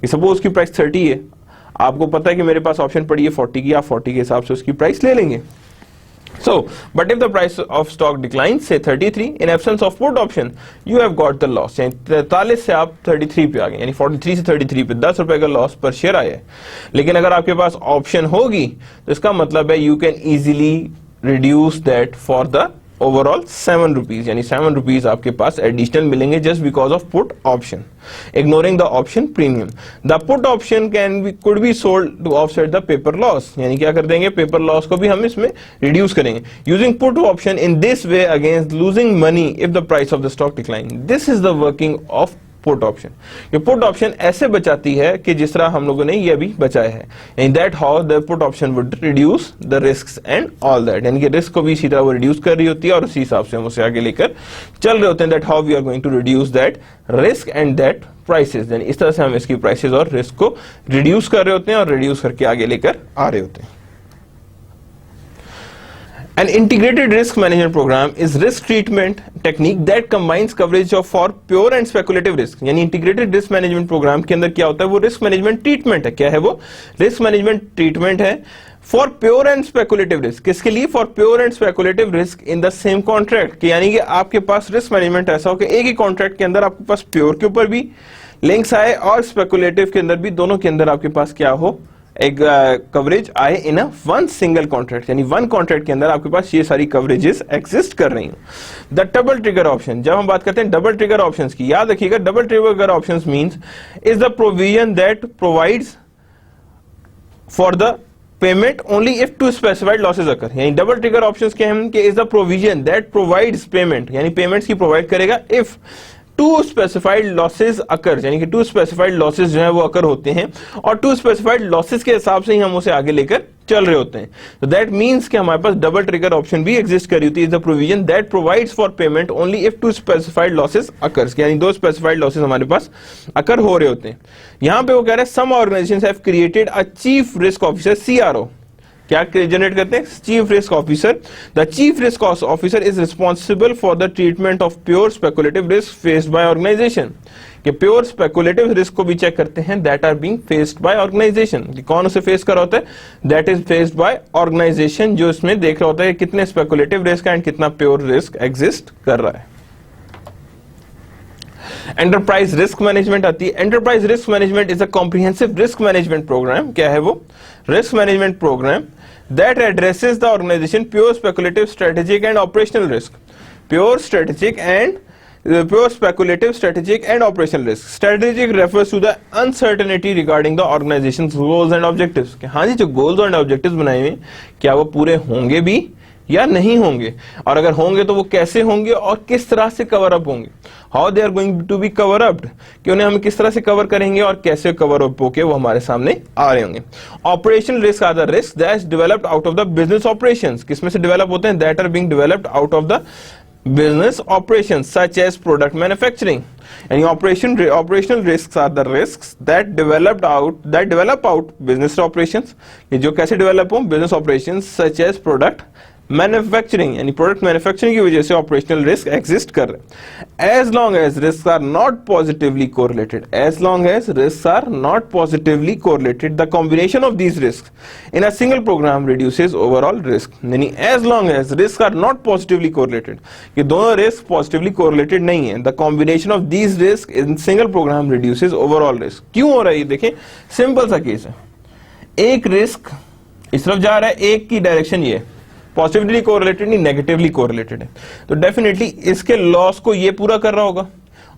कि सपोज उसकी प्राइस 30 है, आपको पता है कि मेरे पास ऑप्शन पड़ी है 40 की, आप 40 के हिसाब से उसकी प्राइस ले लेंगे। So, but if the price of stock declines, say 33, in absence of put option, you have got the loss. यानी 43 से आप 33 पे आ गए, यानी 43 से 33 पे 10 रुपए का लॉस पर शेयर आया है। लेकिन अगर आपके पास ऑप्शन होगी तो इसका मतलब है you can easily reduce that for the overall 7 rupees, यानी 7 रुपीज आपके पास एडिशनल मिलेंगे just because of put option, ignoring the option premium. The put option could be sold to offset the paper loss, यानी क्या कर देंगे, paper loss को भी हम इसमें रिड्यूस करेंगे। Using put option in this way against losing money if the price of the stock decline, this is the working of put option. ये पुट ऑप्शन ऐसे बचाती है कि जिस तरह हम लोगों ने ये अभी बचाया है, यानी that how the put option would reduce the risks and all that, यानी कि रिस्क को भी इसी तरह वो रिड्यूस कर रही होती है और उसी हिसाब से हम उसे आगे लेकर चल रहे होते हैं। That how we are going to reduce that risk and that prices, यानी इस तरह से हम इसकी प्राइसेस और रिस्क को रिड्यूस कर रहे होते हैं और रिड्यूस करके आगे लेकर आ रहे होते हैं। An integrated risk management program is risk treatment technique that combines coverage of for pure and speculative risk, यानी integrated risk management program के अंदर क्या होता है, वो risk management treatment है। क्या है वो? risk management treatment है for pure and speculative risk। किसके लिए? for pure and speculative risk in the same contract, कि यानी कि आपके पास risk management ऐसा हो कि एक ही contract के अंदर आपके पास pure के ऊपर भी links आए और speculative के अंदर भी, दोनों के अंदर आपके पास क्या हो, एक कवरेज आए इन अ वन सिंगल कॉन्ट्रैक्ट, यानी वन कॉन्ट्रैक्ट के अंदर आपके पास ये सारी कवरेजेस एग्जिस्ट कर रही हैं। द डबल ट्रिगर ऑप्शन, जब हम बात करते हैं डबल ट्रिगर ऑप्शंस की, याद रखिएगा double trigger options means is the provision that provides for the payment only if two specified losses occur, यानी डबल ट्रिगर ऑप्शंस के हम is the provision that provides payment, यानी पेमेंट्स की provide करेगा if two specified losses occur, यानी कि to specified losses जो है वो अकर होते हैं और टू स्पेसिफाइड लॉसेज के हिसाब से ही हम उसे आगे लेकर चल रहे होते हैं। तो दैट मींस कि हमारे पास डबल ट्रिगर ऑप्शन भी एग्जिस्ट कर रही होती है। Is the provision that provides for payment only if two specified losses occurs, यानी दो स्पेसिफाइड लॉसेज हमारे पास अकर हो रहे होते हैं। यहां पे वो कह रहे हैं some organisations have created a chief risk officer, CRO, क्या जनरेट करते हैं, chief risk officer. The chief risk officer is responsible for the treatment of pure speculative risk faced by organisation, कि प्योर स्पेकुलेटिव रिस्क को भी check करते हैं that are being faced by organisation, कि कौन उसे फेस कर रहा होता है, that is faced by organisation, जो इसमें देख रहा होता है कितने स्पेकुलेटिव रिस्क एंड कितना प्योर रिस्क एग्जिस्ट कर रहा है। एंटरप्राइज रिस्क मैनेजमेंट आती है। Enterprise risk management is a comprehensive risk management program, क्या है वो, risk management program that addresses the organization pure speculative strategic and operational risk, pure strategic and pure speculative strategic and operational risk। strategic refers to the uncertainty regarding the organization's goals and objectives, कि हाँ जी जो goals and objectives बनाए हुए क्या वो पूरे होंगे भी या नहीं होंगे, और अगर होंगे तो वो कैसे होंगे और किस तरह से कवर अप होंगे, how they are going to be cover up, कि उन्हें हम किस तरह से कवर करेंगे और कैसे कवर अप होके वो हमारे सामने आ रहे होंगे। Operational risk are the risk that developed out of the business operations, किसमें से डेवलप होते हैं, that are being developed out of the business operations such as product manufacturing, and operational risks are the risks that develop out business operations, ये जो कैसे develop हो, business operations such as product manufacturing, यानी product manufacturing की वजह से operational risk exist कर रहे हैं। As long as risk are not positively correlated, as long as risk are not positively correlated, the combination of these risk in a single programme reduces overall risk, यानी as long as risk are not positively correlated, कि दोनों risk positively correlated नहीं है, the combination of these risk in single programme reduces overall risk. क्यों हो रहा है, देखें सिंपल सा केस है, एक रिस्क इस तरफ जा रहा है, एक की डायरेक्शन ये पॉजिटिवली कोरिलेटेड नहीं नेगेटिवली कोरिलेटेड है, तो डेफिनेटली इसके लॉस को ये पूरा कर रहा होगा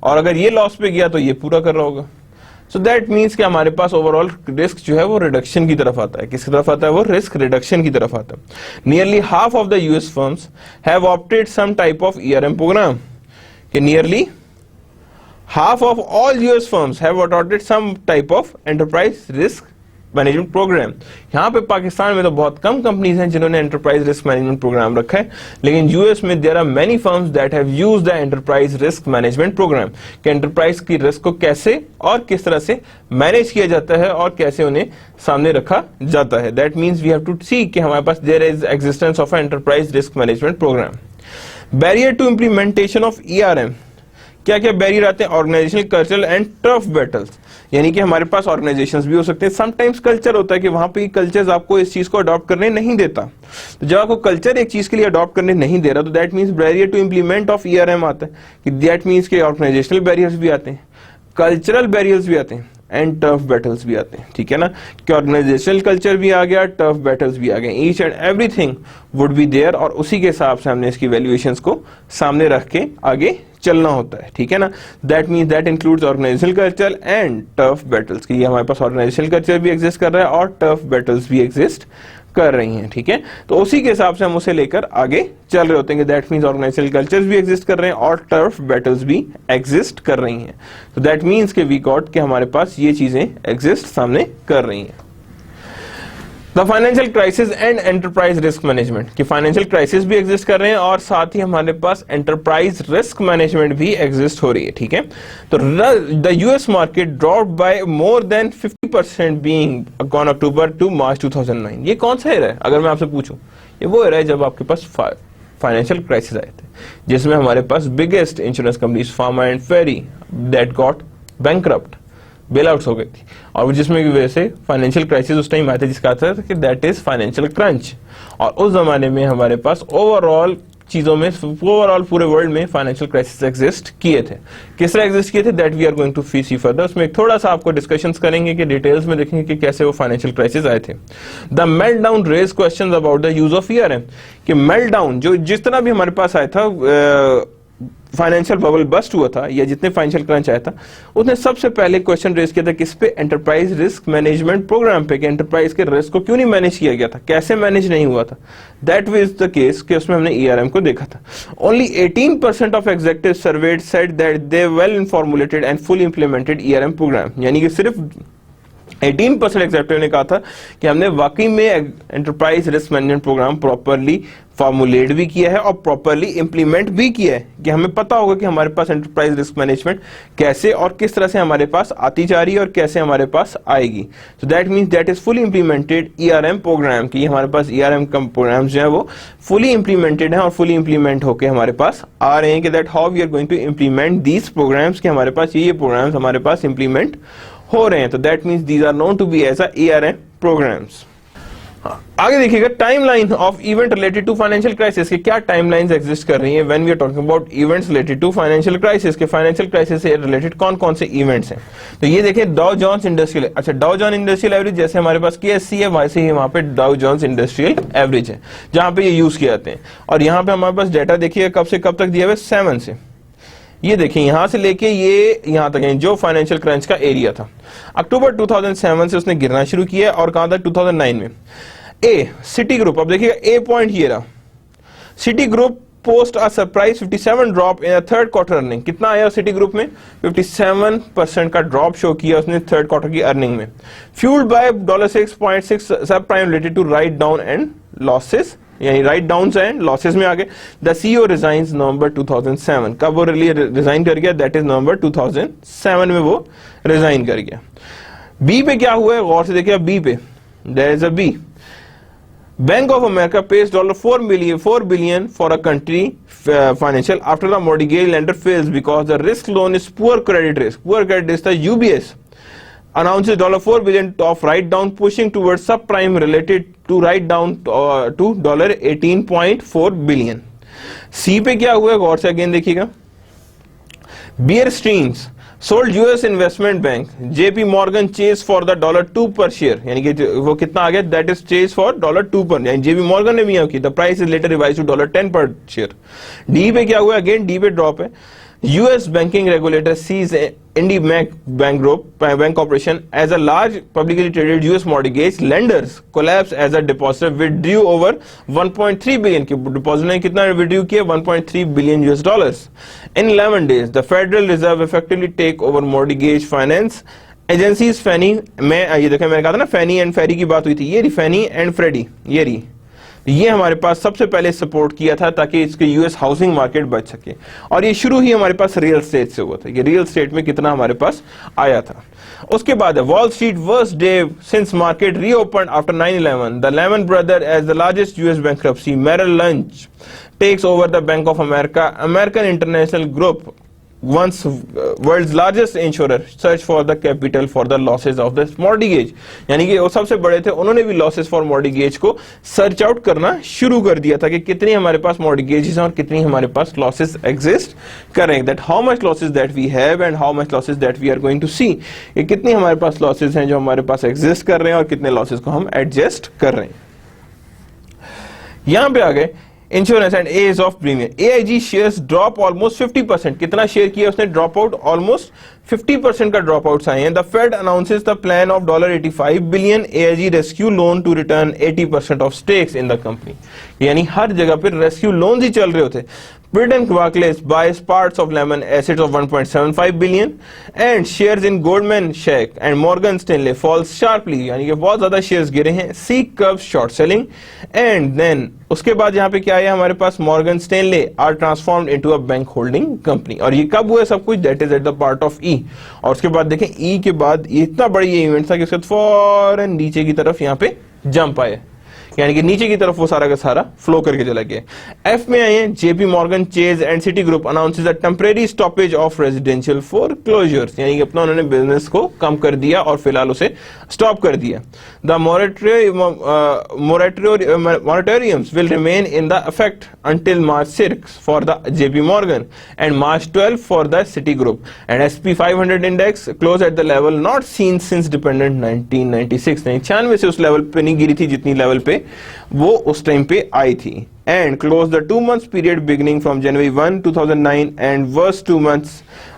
और अगर ये लॉस पे गया तो ये पूरा कर रहा होगा। सो दैट मीन्स कि हमारे पास ओवरऑल रिस्क जो है वो रिडक्शन की तरफ आता है। किसकी तरफ आता है, वो रिस्क रिडक्शन की तरफ आता है। Nearly half of the US firms have opted some type of ERM program, कि nearly half of all US firms have adopted some type of enterprise risk management program. यहाँ पे पाकिस्तान में तो बहुत कम कंपनीज हैं जिन्होंने एंटरप्राइज रिस्क मैनेजमेंट प्रोग्राम रखा है, लेकिन यूएस में there are many firms that have used the enterprise risk management program, कि एंटरप्राइज की रिस्क को कैसे और किस तरह से मैनेज किया जाता है और कैसे उन्हें सामने रखा जाता है। That means we have to see कि हमारे पास there is existence of enterprise risk management programme. Barrier to implementation of ERM, क्या क्या बैरियर आते हैं, organisational cultural and tough battles, यानी कि हमारे पास ऑर्गेनाइजेशंस भी हो सकते हैं। समटाइम्स कल्चर होता है कि वहां पे कल्चर्स आपको इस चीज को अडॉप्ट करने नहीं देता, तो जब आपको कल्चर एक चीज के लिए अडॉप्ट करने नहीं दे रहा तो that means barrier to implement of ERM आता है, कि दैट मींस के ऑर्गेनाइजेशनल बैरियर्स भी आते हैं, कल्चरल बैरियर्स भी आते हैं। एंड टफ बैटल्स भी आते हैं, ठीक है ना, कि ऑर्गेनाइजेशनल कल्चर भी आ गया, टफ बैटल्स भी आ गए, each and everything would be there, और उसी के हिसाब से हमने इसकी वैल्यूएशंस को सामने रख के आगे चलना होता है, ठीक है ना। That means that includes organizational culture and tough battles, कि ये हमारे पास ऑर्गेनाइजेशनल कल्चर भी एग्जिस्ट कर रहा है और टफ बैटल्स भी एग्जिस्ट कर रही हैं, ठीक है। तो उसी के हिसाब से हम उसे लेकर आगे चल रहे होते हैं कि दैट मींस ऑर्गेनाइजेशनल कल्चर्स भी एग्जिस्ट कर रहे हैं और टर्फ बैटल्स भी एग्जिस्ट कर रही हैं। तो दैट मींस के वी गॉट कि हमारे पास ये चीजें एग्जिस्ट सामने कर रही हैं। The financial crisis and enterprise risk management, कि फाइनेंशियल क्राइसिस भी एग्जिस्ट कर रहे हैं और साथ ही हमारे पास एंटरप्राइज रिस्क मैनेजमेंट भी एग्जिस्ट हो रही है, ठीक है। तो the US market dropped by more than 50% being on October to March 2009। ये कौन सा एरा है अगर मैं आपसे पूछूं? ये वो एरा है जब आपके पास फाइनेंशियल क्राइसिस आए थे, जिसमें हमारे पास biggest insurance companies Fannie Mae and Freddie that got bankrupt, bailouts हो गई थी, और जिसमें की वजह से फाइनेंशियल क्राइसिस उस टाइम आया था, जिसका अर्थ है कि दैट इज फाइनेंशियल क्रंच। और उस जमाने में हमारे पास ओवरऑल चीजों में, ओवरऑल पूरे वर्ल्ड में फाइनेंशियल क्राइसिस एग्जिस्ट किए थे। किस तरह एग्जिस्ट किए थे, that we are going to see further. उसमें थोड़ा सा आपको डिस्कशंस करेंगे कि डिटेल्स में देखेंगे कि कैसे वो फाइनेंशियल क्राइसिस आए थे। The meltdown raise questions about the use of ERM, कि मेल्टडाउन जो जिस तरह भी हमारे पास आया था, फाइनेंशियल बबल बस्ट हुआ था या जितने फाइनेंशियल क्रंच आया था, उसने सबसे पहले क्वेश्चन रेज किया था किस पे, एंटरप्राइज रिस्क मैनेजमेंट प्रोग्राम पे, कि एंटरप्राइज के रिस्क को क्यों नहीं मैनेज किया गया था, कैसे मैनेज नहीं हुआ था। दैट वाज द केस कि उसमें हमने ईआरएम को देखा था। Only 18% of executive surveyed said that they well formulated and full implemented ERM program, यानी कि सिर्फ 18% एग्जीक्यूटिव ने कहा था कि हमने वाकई में enterprise risk management program properly formulate भी किया है और प्रॉपरली इंप्लीमेंट भी किया है, कि हमें पता होगा कि हमारे पास एंटरप्राइज रिस्क मैनेजमेंट कैसे और किस तरह से हमारे पास आती जा रही है और कैसे हमारे पास आएगी। So that means that is fully implemented ERM program, कि हमारे पास ईआरएम प्रोग्राम्स जो है वो फुली इंप्लीमेंटेड है और फुली इंप्लीमेंट होकर हमारे पास आ रहे हैं, कि that how we are going to implement these programs, कि हमारे पास ये प्रोग्राम्स हमारे पास इंप्लीमेंट हो रहे हैं। तो that means these are known to be as a ERM programs. आगे देखिएगा timeline of event related to financial crisis, के क्या टाइमलाइंस एग्जिस्ट कर रही हैं when we are talking about events related to financial crisis, के फाइनेंशियल क्राइसिस से related कौन कौन से इवेंट्स हैं। तो ये देखिए डाउ जोन्स इंडस्ट्रियल, अच्छा डाउ जोन्स इंडस्ट्रियल एवरेज जैसे हमारे पास केएससी है, वैसे ही वहां पे डाउ जोन्स इंडस्ट्रियल एवरेज है जहां पे ये यूज किए जाते हैं। और यहाँ पे हमारे पास डाटा देखिए कब से कब तक दिया हुआ है, 7 से, ये देखिए यहां से लेके ये यहां तक है जो फाइनेंशियल क्रंच का एरिया था। अक्टूबर 2007 से उसने गिरना शुरू किया और कहां तक, 2009 में। ए सिटी ग्रुप, अब देखिएगा ए पॉइंट ये रहा, city group post a surprise 57 drop in third quarter earning. कितना आया सिटी ग्रुप में, 57% का ड्रॉप शो किया उसने थर्ड क्वार्टर की अर्निंग में, fueled by $6.6 subprime related to write down and losses, यानी राइट डाउन एंड लॉसेस में आ गए। द सीईओ रिजाइंस नवंबर 2007, कब वो रिजाइन कर गया, दैट इज नवंबर 2007 में वो रिजाइन कर गया। बी पे क्या हुआ है, गौर से देखिए, बी पे there is a B, Bank of America pays $4 billion for a country financial after the mortgage lender fails because the risk loan is poor credit risk. Poor credit risk, the UBS announces $4 billion of write down, pushing towards subprime related to write down to $18.4 billion. C पे क्या हुआ है, गौर से again देखिएगा, Bear Stearns sold US investment bank JP Morgan Chase for the $2 per share, यानी कि वो कितना आ गया, दैट इज Chase for $2 पर, यानी JP Morgan ने भी की, the price is later revise to $10 पर शेयर। डी पे क्या हुआ, अगेन डी पे ड्रॉप है। US banking regulator sees IndyMac Bank Group bank operation as a large publicly traded US mortgage lenders collapse as a depositor withdrew over 1.3 billion की deposit ने कितना withdrew किया, 1.3 billion US dollars in 11 days. The Federal Reserve effectively take over mortgage finance agencies Fannie में, ये देखिए मैंने कहा था ना Fannie and Freddie की बात हुई थी, ये Fannie and Freddie, ये हमारे पास सबसे पहले सपोर्ट किया था ताकि इसके यूएस हाउसिंग मार्केट बच सके। और ये शुरू ही हमारे पास रियल एस्टेट से हुआ था, ये रियल एस्टेट में कितना हमारे पास आया था। उसके बाद Wall Street worst day since market reopen after 9/11, the Lehman brother as the largest US bankruptcy, Merrill Lynch takes over the bank of America, American International Group once world's largest insurer search for the capital for the losses of the mortgage, यानी कि वो सबसे बड़े थे, उन्होंने भी losses for mortgage को search out करना शुरू कर दिया था कि कितनी हमारे पास mortgages हैं और कितनी हमारे पास losses exist कर रहे हैं, that how much losses that we have and how much losses that we are going to see, ये कितनी हमारे पास losses हैं जो हमारे पास exist कर रहे हैं और कितने losses को हम adjust कर रहे हैं। यहां पे आ गए insurance and as of premium. AIG shares drop almost 50%, कितना शेयर किया उसने ड्रॉप आउट, ऑलमोस्ट 50% का ड्रॉप आउट आए हैं। The Fed announces the plan of $85 billion AIG rescue loan to return 80% of stakes in the company, यानी हर जगह पर रेस्क्यू लोन ही चल रहे होते। Britton Barclays buys parts of Lehman assets of $1.75 billion and shares in Goldman Sachs and Morgan Stanley falls sharply, यानी कि बहुत ज्यादा शेयर्स गिरे हैं। Seek curbs short selling and then उसके बाद यहाँ पे क्या है हमारे पास, Morgan Stanley are transformed into a bank holding company, और ये कब हुआ सब कुछ, that is at the part of E। और उसके बाद देखें E के बाद ये इतना बड़ी ये इवेंट था कि उसके बाद फौरन नीचे की तरफ यहाँ पे जंप आए, यानी कि नीचे की तरफ वो सारा का सारा फ्लो करके चला गया। एफ में आए हैं JP Morgan Chase and Citigroup announces a temporary stoppage of residential foreclosures, यानी कि अपना उन्होंने बिजनेस को कम कर दिया और फिलहाल उसे स्टॉप कर दिया। The moratoriums will remain in the effect until March 6 for the JP Morgan and March 12 for the Citigroup and SP 500 index close at the level not seen since dependent 1996, 96 से उस level पे नहीं गिरी थी जितनी level पे वो उस time पे आई थी। And close the 2 months period beginning from January 1, 2009 and worst 2 months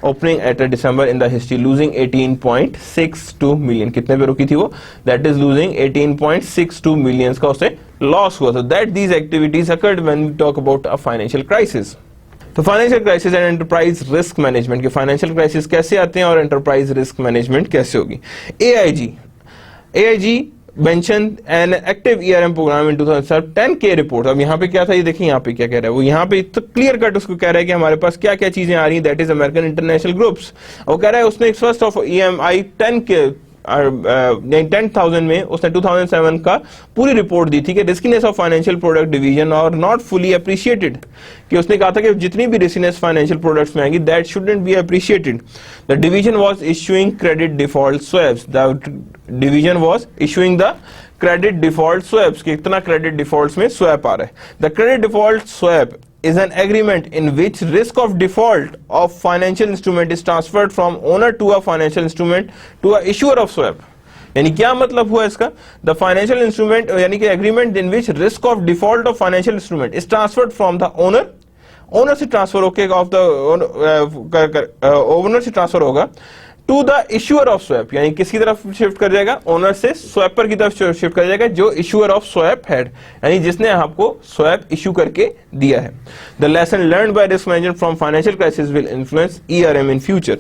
opening eight December in the history losing 18.62 million. कितने पे रुकी थी वो, दैट इज लूजिंग 18.62 मिलियन का उसे लॉस हुआ। So that these activities occurred when we talk about a financial crisis. तो financial crisis and enterprise risk management के फाइनेंशियल क्राइसिस कैसे आते हैं और एंटरप्राइज रिस्क मैनेजमेंट कैसे होगी। AIG mentioned an active ERM program in 2007 10K report. अब यहाँ पे क्या था ये देखिए, यहाँ पे क्या कह रहा है वो, यहाँ पे तो क्लियर कट उसको कह रहा है कि हमारे पास क्या क्या चीजें आ रही हैं, that is American international groups. वो कह रहा है उसने फर्स्ट ऑफ EMI 10,000 में उसने 2007 का पूरी रिपोर्ट दी थी कि रिस्कीनेस ऑफ फाइनेंशियल प्रोडक्ट डिवीजन और नॉट फुली अप्रिशिएटेड, कि उसने कहा था कि जितनी भी रिस्कीनेस फाइनेंशियल प्रोडक्ट्स में आएंगी that shouldn't be appreciated. The division was issuing credit default swaps, the division was issuing the credit default swaps, कितना क्रेडिट डिफॉल्ट्स में स्वैप आ रहा है। The credit default swap is an agreement in which risk of default of financial instrument is transferred from owner to a financial instrument to a issuer of swap। यानी क्या मतलब हुआ इसका, the financial instrument यानी कि agreement in which risk of default of financial instrument is transferred from the owner से transfer होके of the owner से ट्रांसफर होगा to the issuer of swap, यानी किसकी तरफ शिफ्ट कर जाएगा, ओनर से स्वैपर की तरफ शिफ्ट कर जाएगा जो इश्यूअर ऑफ स्वैप हेड, यानी जिसने आपको स्वैप इश्यू करके दिया है। The lesson learn by risk management from financial crisis will influence ERM in future,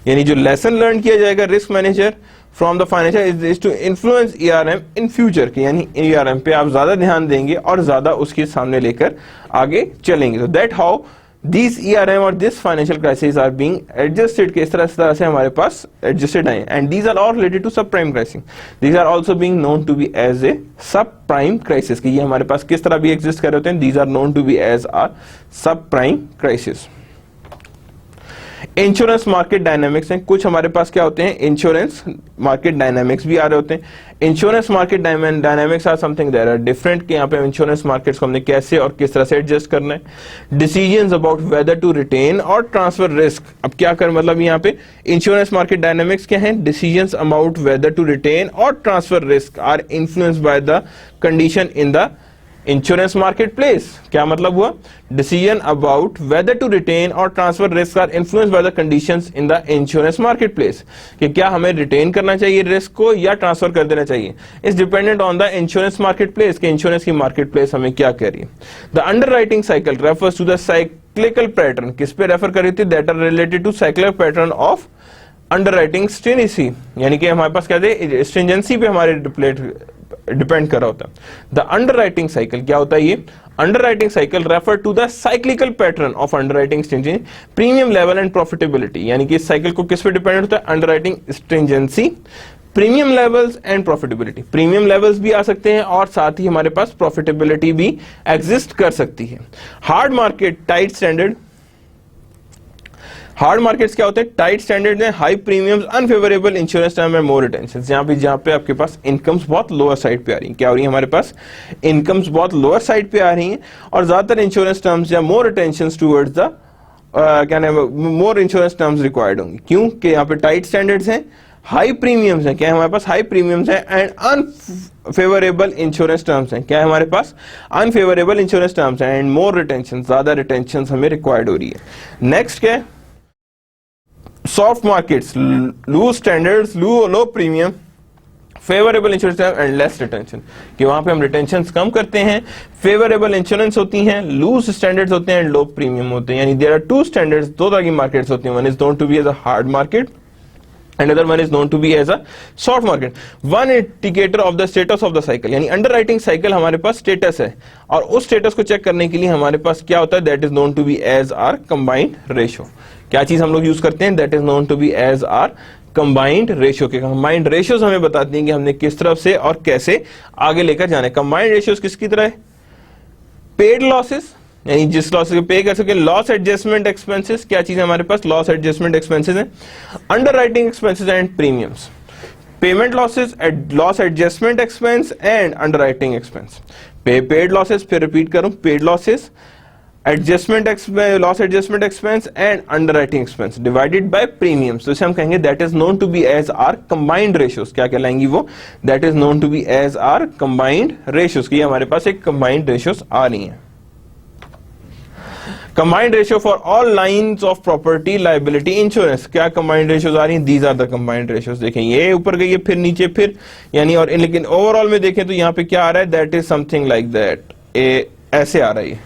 यानी जो लेसन लर्न किया जाएगा risk manager from the financial is to influence ERM in future, की यानी ERM पे आप ज्यादा ध्यान देंगे और ज्यादा उसके सामने लेकर आगे चलेंगे। तो दैट हाउ These ERM और this financial crisis are being adjusted, कि इस तरह से हमारे पास adjusted आए, and these are all related to subprime crisis. These are also being known to be as a subprime crisis, कि ये हमारे पास किस तरह भी exist कर रहे होते हैं, these are known to be as a subprime crisis. Insurance market dynamics हैं, कुछ हमारे पास क्या होते हैं, इंश्योरेंस मार्केट डायनामिक्स भी आ रहे होते हैं। Insurance market dynamics are something there are different, कि यहाँ पे इंश्योरेंस मार्केट्स को हमने कैसे और किस तरह से एडजस्ट करना है। Decisions about whether to retain or transfer risk, अब क्या कर मतलब यहाँ पे इंश्योरेंस मार्केट डायनामिक्स क्या है, decisions about whether to retain or transfer risk are influenced by the condition in the insurance market place. क्या मतलब हुआ, decision about whether to retain or transfer risk are influenced by the conditions in the insurance market place, कि क्या हमें retain करना चाहिए risk को या ट्रांसफर कर देना चाहिए, is dependent on the insurance market place, कि इंश्योरेंस की मार्केट प्लेस हमें क्या कह रही है। The underwriting cycle refers to the cyclical pattern, किस पे रेफर कर रही थी, that are related to cyclical pattern of underwriting stringency, यानी कि हमारे पास क्या थे, स्ट्रिंजेंसी पे हमारे डिपेंड कर रहा होता है। द अंडरराइटिंग साइकिल क्या होता है, ये underwriting cycle refer to the cyclical pattern of underwriting stringency, premium level and profitability, यानी कि इस साइकिल को किस पे डिपेंड होता है, underwriting stringency, premium levels and profitability. Premium levels भी आ सकते हैं और साथ ही हमारे पास प्रॉफिटेबिलिटी भी एग्जिस्ट कर सकती है। Hard market tight standard, hard markets क्या होते हैं? टाइट स्टैंडर्ड्स हैं, high premiums, unfavourable insurance term and more retention. जहां पे आपके पास इनकम्स बहुत लोअर साइड पे आ रही हैं। क्या हो रही है हमारे पास? इनकम्स बहुत लोअर साइड पे आ रही हैं और ज्यादातर इंश्योरेंस टर्म्स या मोर रिटेंशन टूवर्ड्स द क्या नाम है, मोर इंश्योरेंस टर्म्स रिक्वायर्ड होंगी। क्यों? कि यहाँ पे टाइट स्टैंडर्ड्स हैं, हाई प्रीमियम्स हैं। क्या है हमारे पास? हाई प्रीमियम्स हैं एंड अनफेवरेबल इंश्योरेंस टर्म्स हैं। क्या है हमारे पास? अनफेवरेबल इंश्योरेंस टर्म्स हैं एंड मोर रिटेंशन, ज्यादा रिटेंशन हमें रिक्वायर्ड हो रही है। नेक्स्ट क्या है? Soft markets, loose standards, low premium, favourable insurance and less retention, कि वहां पे हम रिटेंशन कम करते हैं, फेवरेबल इंश्योरेंस होती हैं, लूज स्टैंडर्ड्स होते हैं, लो प्रीमियम होते हैं। यानी देयर आर टू स्टैंडर्ड्स, दो तरह की मार्केट्स होती हैं। One is known to be as a hard market and other one is known to be as a soft market. One indicator of the status of the cycle, यानी underwriting cycle हमारे पास status है और उस status को check करने के लिए हमारे पास क्या होता है? That is known to be as our combined ratio. क्या चीज हम लोग यूज करते हैं? That is known to be as our combined ratio। के combined ratios हमें बताती हैं कि हमने किस तरफ से और कैसे आगे लेकर जाना है। combined ratios किसकी तरह है? पेड लॉसेस, यानी जिस लॉस को पे कर सके, लॉस एडजस्टमेंट एक्सपेंसेस, क्या चीज है हमारे पास? लॉस एडजस्टमेंट एक्सपेंसेस है, underwriting expenses and premiums, payment losses, loss adjustment expense and underwriting expense. Paid losses, फिर रिपीट करूं, paid losses, adjustment loss adjustment expense and underwriting expense divided by premiums. तो इसे हम कहेंगे that is known to be as our combined ratios. क्या कहलाएंगी वो? That is known to be as our combined ratios, की हमारे पास एक कंबाइंड रेशियोज आ रही है। Combined ratio for all lines of property liability insurance, क्या combined ratios आ रही हैं? These are the combined ratios। देखें ये ऊपर गई है, फिर नीचे, फिर यानी और लेकिन ओवरऑल में देखें तो यहाँ पे क्या आ रहा है? That is something like that, ऐसे आ रही है,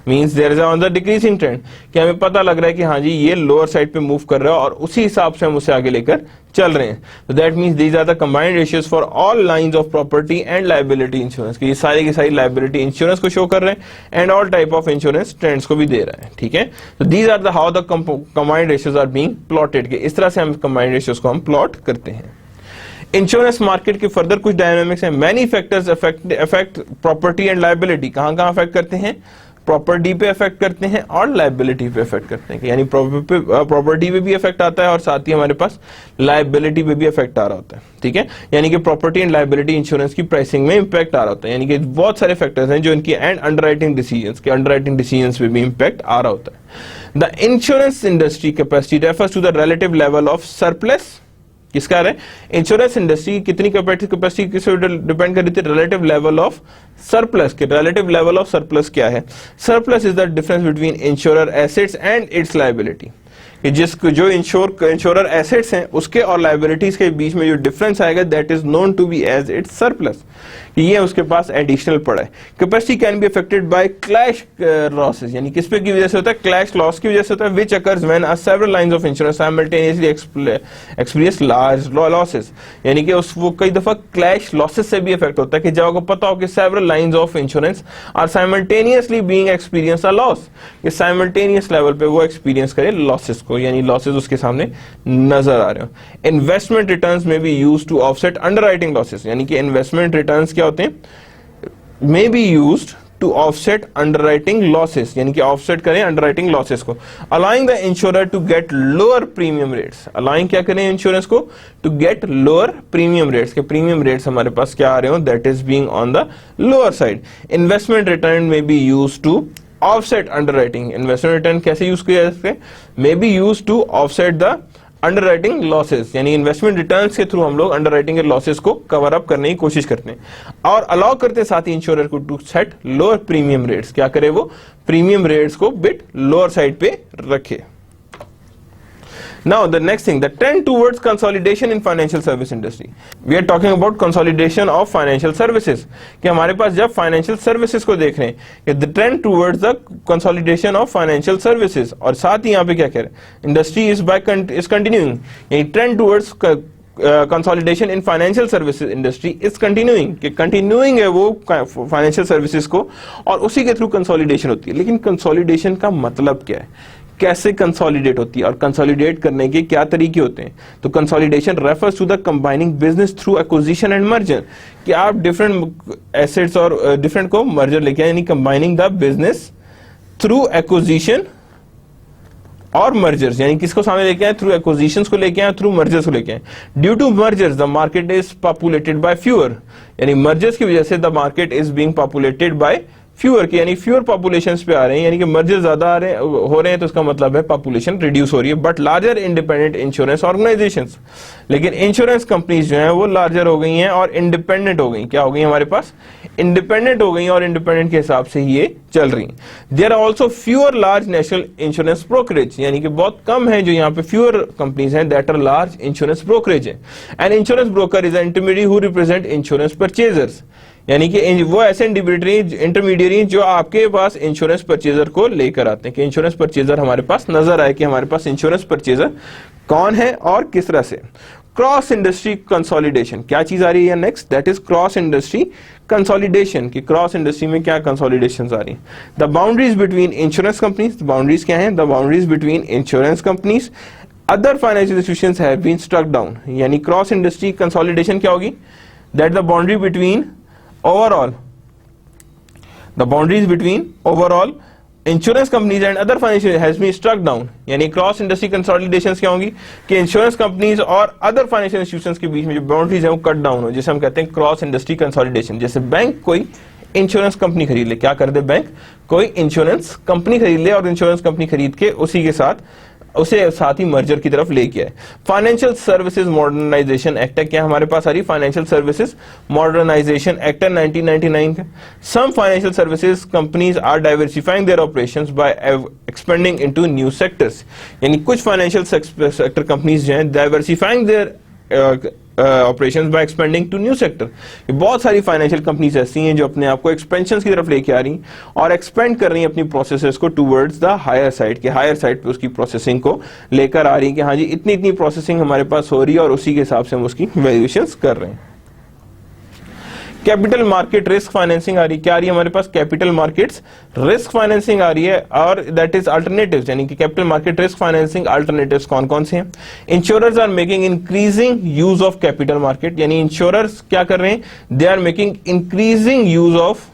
means there is on the decreasing trend, कि हमें पता लग रहा है कि हाँ जी ये लोअर साइड पे मूव कर रहा है और उसी हिसाब से हम उसे आगे लेकर चल रहे हैं। तो that means these are the combined ratios for all lines of property and liability insurance, कि ये सारी की सारी लायबिलिटी इंश्योरेंस को शो कर रहे हैं and all type of insurance trends को भी दे रहा है। ठीक है, तो these are the how the combined ratios are being plotted, के इस तरह से हम कंबाइंड रेशियोज को हम प्लॉट करते हैं। इंश्योरेंस मार्केट के फर्दर कुछ डायनामिक्स हैं। Many factors affect property and liability. कहां कहां अफेक्ट करते हैं? प्रॉपर्टी पे अफेक्ट करते हैं और लायबिलिटी पे अफेक्ट करते हैं, यानी प्रॉपर्टी पे भी अफेक्ट आता है और साथ ही हमारे पास लायबिलिटी पे भी अफेक्ट आ रहा होता है। ठीक है, यानी कि प्रॉपर्टी एंड लायबिलिटी इंश्योरेंस की प्राइसिंग में इंपैक्ट आ रहा होता है, यानी कि बहुत सारे फैक्टर्स हैं जो इनकी एंड अंडरराइटिंग डिसीजंस पे भी इंपैक्ट आ रहा होता है। The insurance industry capacity refers to the relative level of surplus. किसका है? इंश्योरेंस इंडस्ट्री की कितनी कैपेसिटी किससे डिपेंड कर रही थी? रिलेटिव लेवल ऑफ सरप्लस के। रिलेटिव लेवल ऑफ सरप्लस क्या है? Surplus is the difference between insurer assets and it's liability, कि जिसको जो इंश्योरर एसेट्स हैं उसके और लायबिलिटीज के बीच में जो डिफरेंस आएगा that is known to be as its surplus, ये उसके पास एडिशनल पड़ा है। Capacity can be affected by clash losses, यानी किस पे की वजह से होता है? क्लैश लॉस की वजह से होता है, which occurs when several lines of insurance simultaneously experience large losses, यानी कि वो कई दफा क्लैश लॉसेस से भी इफेक्ट होता है, कि जब आपको पता हो कि several lines of insurance are simultaneously being experience a loss, कि साइमल्टेनियस लेवल पे वो एक्सपीरियंस करे लॉसेस को, यानी लॉसेस उसके सामने नजर आ रहे हो। Investment returns may be used to offset underwriting losses, यानी कि इन्वेस्टमेंट रिटर्न्स क्या होते हैं? May be used to offset underwriting losses, यानी कि ऑफसेट करें अंडरराइटिंग लॉसेस को। Allowing the insurer to get lower premium rates, allowing क्या करें इंश्योरेंस को? To get lower premium rates, के प्रीमियम रेट्स हमारे पास क्या आ रहे हो? That is being on the lower side. Investment return में be used to offset underwriting, investment return कैसे यूज किया जा सकता है? May be used to offset the underwriting losses, यानी इन्वेस्टमेंट रिटर्न्स के थ्रू हम लोग अंडरराइटिंग के लॉसेस को कवर अप करने की कोशिश करते हैं और अलाउ करते हैं साथ ही इंश्योरर को to set lower premium rates. क्या करे वो? प्रीमियम रेट्स को बिट लोअर साइड पे रखे। Now the next thing, the trend towards consolidation in financial service industry. We are talking about consolidation of financial services. कि हमारे पास जब financial services को देख रहे हैं, कि the trend towards the consolidation of financial services, और साथ ही यहाँ पे क्या कह रहे हैं? Industry is continuing, यानी trend towards consolidation in financial services industry is continuing, कि कंटिन्यूइंग है वो फाइनेंशियल सर्विसेज को और उसी के थ्रू कंसोलिडेशन होती है। लेकिन कंसोलिडेशन का मतलब क्या है? कैसे कंसोलिडेट होती है और कंसोलिडेट करने के क्या तरीके होते हैं? तो consolidation refers to the combining business through acquisition and merger, कि आप डिफरेंट एसेट्स और डिफरेंट को मर्जर लेके, यानी combining the business through acquisition और मर्जर्स, यानी किसको सामने लेके आए, थ्रू एक्विजिशंस को लेके आए, थ्रू मर्जर्स को लेके आए। Due to mergers the market is populated by fewer, यानी मर्जर्स की वजह से the market is being populated by fewer के, यानी फ्यूअर पॉपुलेशंस पे आ रहे हैं, यानी कि मर्जर ज्यादा हो रहे हैं, तो इसका मतलब है पॉपुलेशन रिड्यूस हो रही है। But larger independent insurance organisations, लेकिन इंश्योरेंस कंपनीज जो हैं वो लार्जर हो गई हैं और इंडिपेंडेंट हो गई। क्या हो गई हमारे पास, इंडिपेंडेंट हो गई और इंडिपेंडेंट के हिसाब से ये चल रही। There are also fewer large national insurance brokerage, यानी कि बहुत कम है जो यहाँ पे फ्यूअर कंपनीज हैं that are large insurance brokerage है। And insurance broker is an intermediate who represent insurance purchasers, यानी कि वो ऐसे इंटरमीडियरी जो आपके पास इंश्योरेंस परचेजर को लेकर आते हैं कि इंश्योरेंस परचेजर हमारे पास नजर आए कि हमारे पास इंश्योरेंस परचेजर कौन है और किस तरह से। क्रॉस इंडस्ट्री कंसोलिडेशन, क्या चीज आ रही है next, that is cross industry consolidation, कि क्रॉस इंडस्ट्री में क्या कंसोलिडेशन आ रही है। The boundaries between insurance companies, boundaries क्या है, the boundaries between insurance companies other financial institutions have been struck down, यानी क्रॉस इंडस्ट्री कंसोलिडेशन क्या होगी, that the boundary between overall the boundaries between overall insurance companies and other financial has been struck down, यानी cross industry कंसोलिडेशंस क्या होंगी कि insurance companies और other financial institutions के बीच में जो बाउंड्रीज है वो कट डाउन हो, जिसे हम कहते हैं क्रॉस इंडस्ट्री कंसोलिडेशन। जैसे बैंक कोई इंश्योरेंस कंपनी खरीद ले, क्या कर दे बैंक, कोई इंश्योरेंस कंपनी खरीद ले और इंश्योरेंस कंपनी खरीद के उसे साथ ही मर्जर की तरफ लेके आए। फाइनेंशियल सर्विसेज मॉडर्नाइजेशन एक्ट क्या हमारे पास आ रही, फाइनेंशियल सर्विसेज मॉडर्नाइजेशन एक्ट 1999 का। Some financial services companies are diversifying their operations by expanding into new sectors, यानी कुछ फाइनेंशियल सेक्टर कंपनीज जो हैं diversifying their operations by expanding to new sector. बहुत सारी फाइनेंशियल कंपनीज ऐसी हैं जो अपने आप को एक्सपेंशन की तरफ लेके आ रही और एक्सपेंड कर रही हैं अपनी प्रोसेसेस को टूवर्ड्स द हायर साइड, के हायर साइड पे उसकी प्रोसेसिंग को लेकर आ रही कि हाँ जी इतनी इतनी प्रोसेसिंग हमारे पास हो रही है और उसी के हिसाब से हम उसकी वैल्यूएशंस कर रहे हैं। कैपिटल मार्केट रिस्क फाइनेंसिंग आ रही, क्या आ रही है हमारे पास, कैपिटल मार्केट्स रिस्क फाइनेंसिंग आ रही है और दैट इज अल्टरनेटिव्स, यानी कि capital market risk financing alternatives कौन कौन से हैं। Insurers are making increasing use of capital market, यानी इंश्योरर्स क्या कर रहे हैं, they are making increasing use of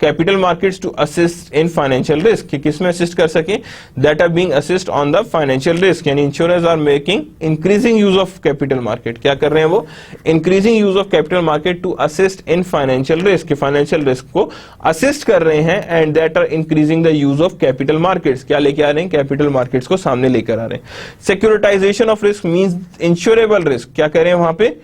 capital markets to assist in financial risk, कि किसमें असिस्ट कर सके, that are being assist on the financial risk, यानी insurers are making increasing use of capital market, क्या कर रहे हैं वो, increasing use of capital market to assist in financial risk, financial risk को असिस्ट कर रहे हैं and that are increasing the use of capital markets, क्या लेके आ रहे हैं, कैपिटल मार्केट्स को सामने लेकर आ रहे हैं। Securitization of risk means insurable risk, क्या कर रहे हैं वहां पे,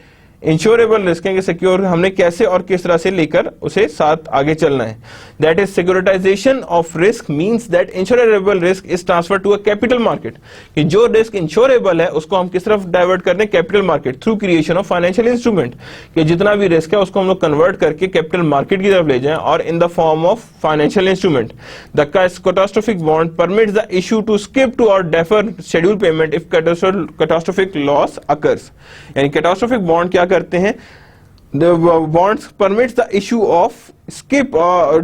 इंश्योरेबल रिस्क है कि सिक्योर हमने कैसे और किस तरह से लेकर उसे साथ आगे चलना है। That is securitization of risk means that insurable risk is transfer to a capital market, कि जो रिस्क इंश्योरेबल है उसको हम किस तरफ डाइवर्ट कर दें, capital market, through creation of financial instrument, कि जितना भी रिस्क है उसको हम लोग कन्वर्ट करके कैपिटल मार्केट की तरफ ले जाएं और in the form of financial instrument. The catastrophic bond permits the issue to skip to or defer schedule payment if catastrophic loss occurs, यानी कैटास्ट्रोफिक बॉन्ड क्या करते हैं, the bonds permits the issue of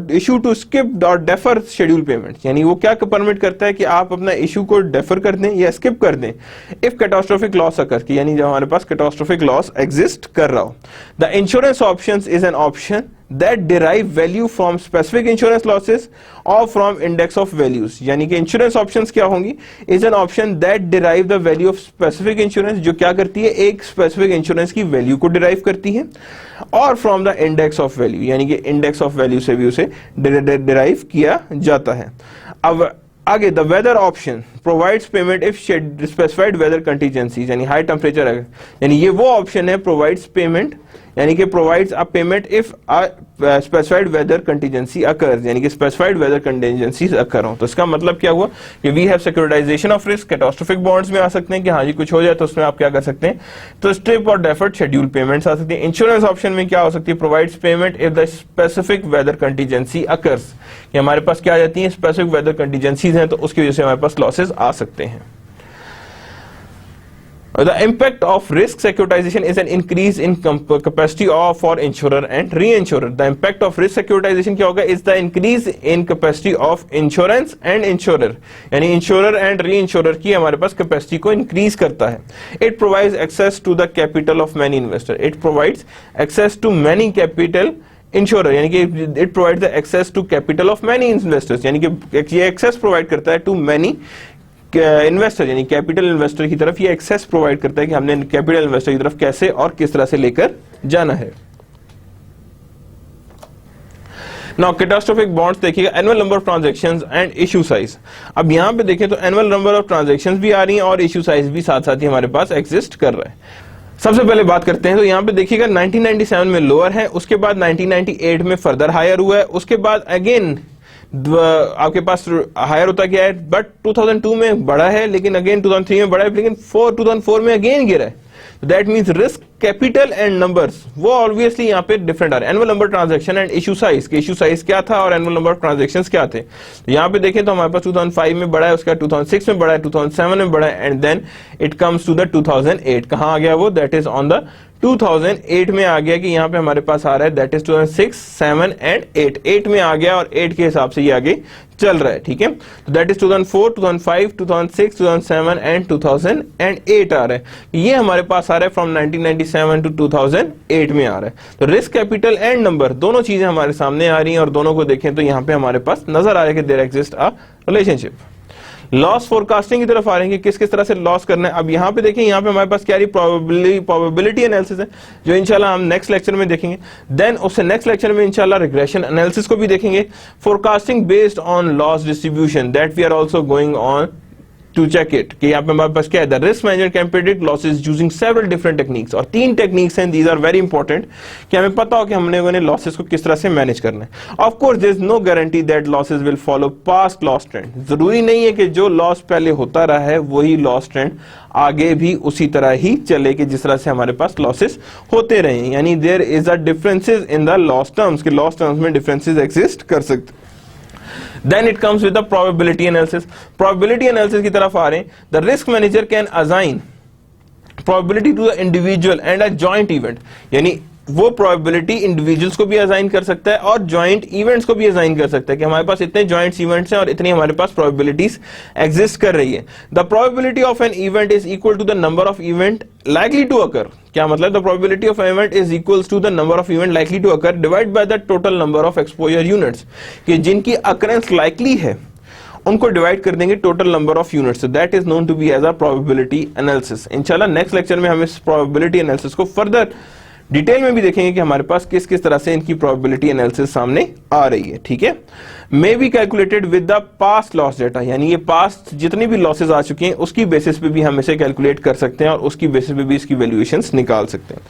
issue to skip or defer schedule payments, यानी वो क्या permit करता है कि आप अपना इशू को डेफर कर दें या स्किप कर दें इफ कैटास्ट्रोफिक लॉस अकर, यानी जब हमारे पास कैटास्ट्रोफिक लॉस एग्जिस्ट कर रहा हो। The insurance options is an option that derive value from specific insurance losses or from index of values, यानी कि इंश्योरेंस ऑप्शंस क्या होंगी, is an option that derive the value of specific insurance, जो क्या करती है, एक स्पेसिफिक इंश्योरेंस की वैल्यू को डिराइव करती है, और from the index of value, यानी कि इंडेक्स ऑफ वैल्यू से भी उसे डिराइव किया जाता है। अब आगे the weather option provides payment if specified weather contingencies, यानी हाई टेम्परेचर है, यानी ये वो ऑप्शन है प्रोवाइड्स पेमेंट, यानी कि provides a payment if specified weather contingency occurs, यानी कि स्पेसिफाइड वेदर कंटीजेंसीज अकर हो। तो इसका मतलब क्या हुआ कि we have securitization of risk, catastrophic bonds में आ सकते हैं कि हाँ जी कुछ हो जाए तो उसमें आप क्या कर सकते हैं, तो स्ट्रिप और डेफर्ड शेड्यूल पेमेंट्स आ सकती है। इंश्योरेंस ऑप्शन में क्या हो सकती है, provides payment if the specific weather contingency occurs, कि हमारे पास क्या आ जाती है, स्पेसिफिक वेदर कंटीजेंसीज हैं तो उसकी वजह से हमारे पास लॉसेज आ सकते हैं। The impact of risk securitization is an increase in capacity of for insurer and reinsurer. The impact of risk securitization क्या होगा, is the increase in capacity of insurance and insurer, यानी insurer and reinsurer की हमारे पास capacity को increase करता है। It provides access to the capital of many investors. It provides access to many capital insurer, यानी कि it provide the access to capital of many investors, यानी कि ये एक्सेस प्रोवाइड करता है टू मैनी इन्वेस्टर यानी कैपिटल इन्वेस्टर की तरफ ये एक्सेस प्रोवाइड करता है कि हमने कैपिटल इन्वेस्टर की तरफ कैसे और किस तरह से लेकर जाना है। नाउ कैटास्ट्रोफिक बॉन्ड्स देखिएगा, annual number of transactions and issue size. अब यहां पे देखें तो एनुअल नंबर ऑफ ट्रांजैक्शंस भी आ रही हैं और इशू साइज भी साथ साथ ही हमारे पास एग्जिस्ट कर रहा है। सबसे पहले बात करते हैं तो यहां पे देखिएगा 1997 में लोअर है, उसके बाद 1998 में फर्दर हायर हुआ है, उसके बाद अगेन आपके पास हायर होता गया है, बट 2002 में बढ़ा है, लेकिन अगेन 2003 में बढ़ा है, लेकिन 2004 में अगेन गिरा है। That means risk capital and numbers वो ऑब्वियसली यहाँ पे डिफरेंट आ रहे हैं। Annual number transaction and issue size के इशू साइज क्या था और एनुअल नंबर ऑफ ट्रांजैक्शंस क्या थे। तो यहाँ पे देखें तो हमारे पास 2005 में बढ़ा है, उसका 2006 में बढ़ा है, 2007 में बढ़ा है, and then it comes to the 2008। कहाँ आ गया वो? दैट इज ऑन द 2008 में आ गया कि यहाँ पे हमारे पास आ रहा है, दैट इज 2006, 7 एंड 8 में आ गया और 8 के हिसाब से ये आगे चल रहा है। ठीक है, तो दैट इज 2004, 2005, 2006, 2007 एंड 2008 आ रहा है। ये हमारे पास आ रहा है फ्रॉम 1997 टू 2008 में आ रहा है। तो रिस्क कैपिटल एंड नंबर दोनों चीजें हमारे सामने आ रही हैं और दोनों को देखें तो यहाँ पे हमारे पास नजर आ रहा है कि there exist a relationship. Loss forecasting की तरफ आ रहे हैं कि किस किस तरह से लॉस करना है। अब यहाँ पे देखें, यहाँ पे हमारे पास क्या प्रोबेबिलिटी एनालिसिस है जो इंशाल्लाह हम नेक्स्ट लेक्चर में देखेंगे। देन उससे नेक्स्ट लेक्चर में इंशाल्लाह रिग्रेशन एनालिसिस को भी देखेंगे। Forecasting based on loss distribution that we are also going on to check it कि यहाँ पे हमारे पास क्या है, the risk manager can predict losses using several different techniques. और 3 टेक्निक्स हैं, दीज आर वेरी इंपॉर्टेंट कि हमें पता हो कि हमने लॉसेस को किस तरह से मैनेज करना है। Of course there is no guarantee that losses will follow past loss trend. जरूरी नहीं है कि जो लॉस पहले होता रहा है वही लॉस ट्रेंड आगे भी उसी तरह ही चले कि जिस तरह से हमारे पास लॉसेस होते रहे। यानी there is a differences in the loss terms के लॉस टर्म्स में डिफरेंसेस एग्जिस्ट कर सकते। Then it comes with the probability analysis. Probability analysis की तरफ आ रहे हैं। The risk manager can assign probability to the individual and a joint event. यानी वो probability इंडिविजुअल्स को भी असाइन कर सकता है और जॉइंट इवेंट्स को भी असाइन कर सकता है कि हमारे पास इतने जॉइंट इवेंट्स हैं और इतनी हमारे पास probabilities एग्जिस्ट कर रही है। The probability of an event is equal to the number of event likely to occur. क्या मतलब? The probability of an event is equals to the number of event likely to occur divided by the total number of exposure units. कि जिनकी occurrence likely है उनको divide कर देंगे total number of units. So that is known to be as a probability analysis. इंशाल्लाह next lecture में हम इस प्रोबेबिलिटी एनालिसिस को फर्दर डिटेल में भी देखेंगे कि हमारे पास किस किस तरह से इनकी प्रोबेबिलिटी एनालिसिस सामने आ रही है। ठीक है, may be calculated with the past loss data, यानी ये पास्ट जितनी भी लॉसेस आ चुकी हैं उसकी बेसिस पे भी हम इसे कैलकुलेट कर सकते हैं और उसकी बेसिस पे भी इसकी वैल्यूएशंस निकाल सकते हैं।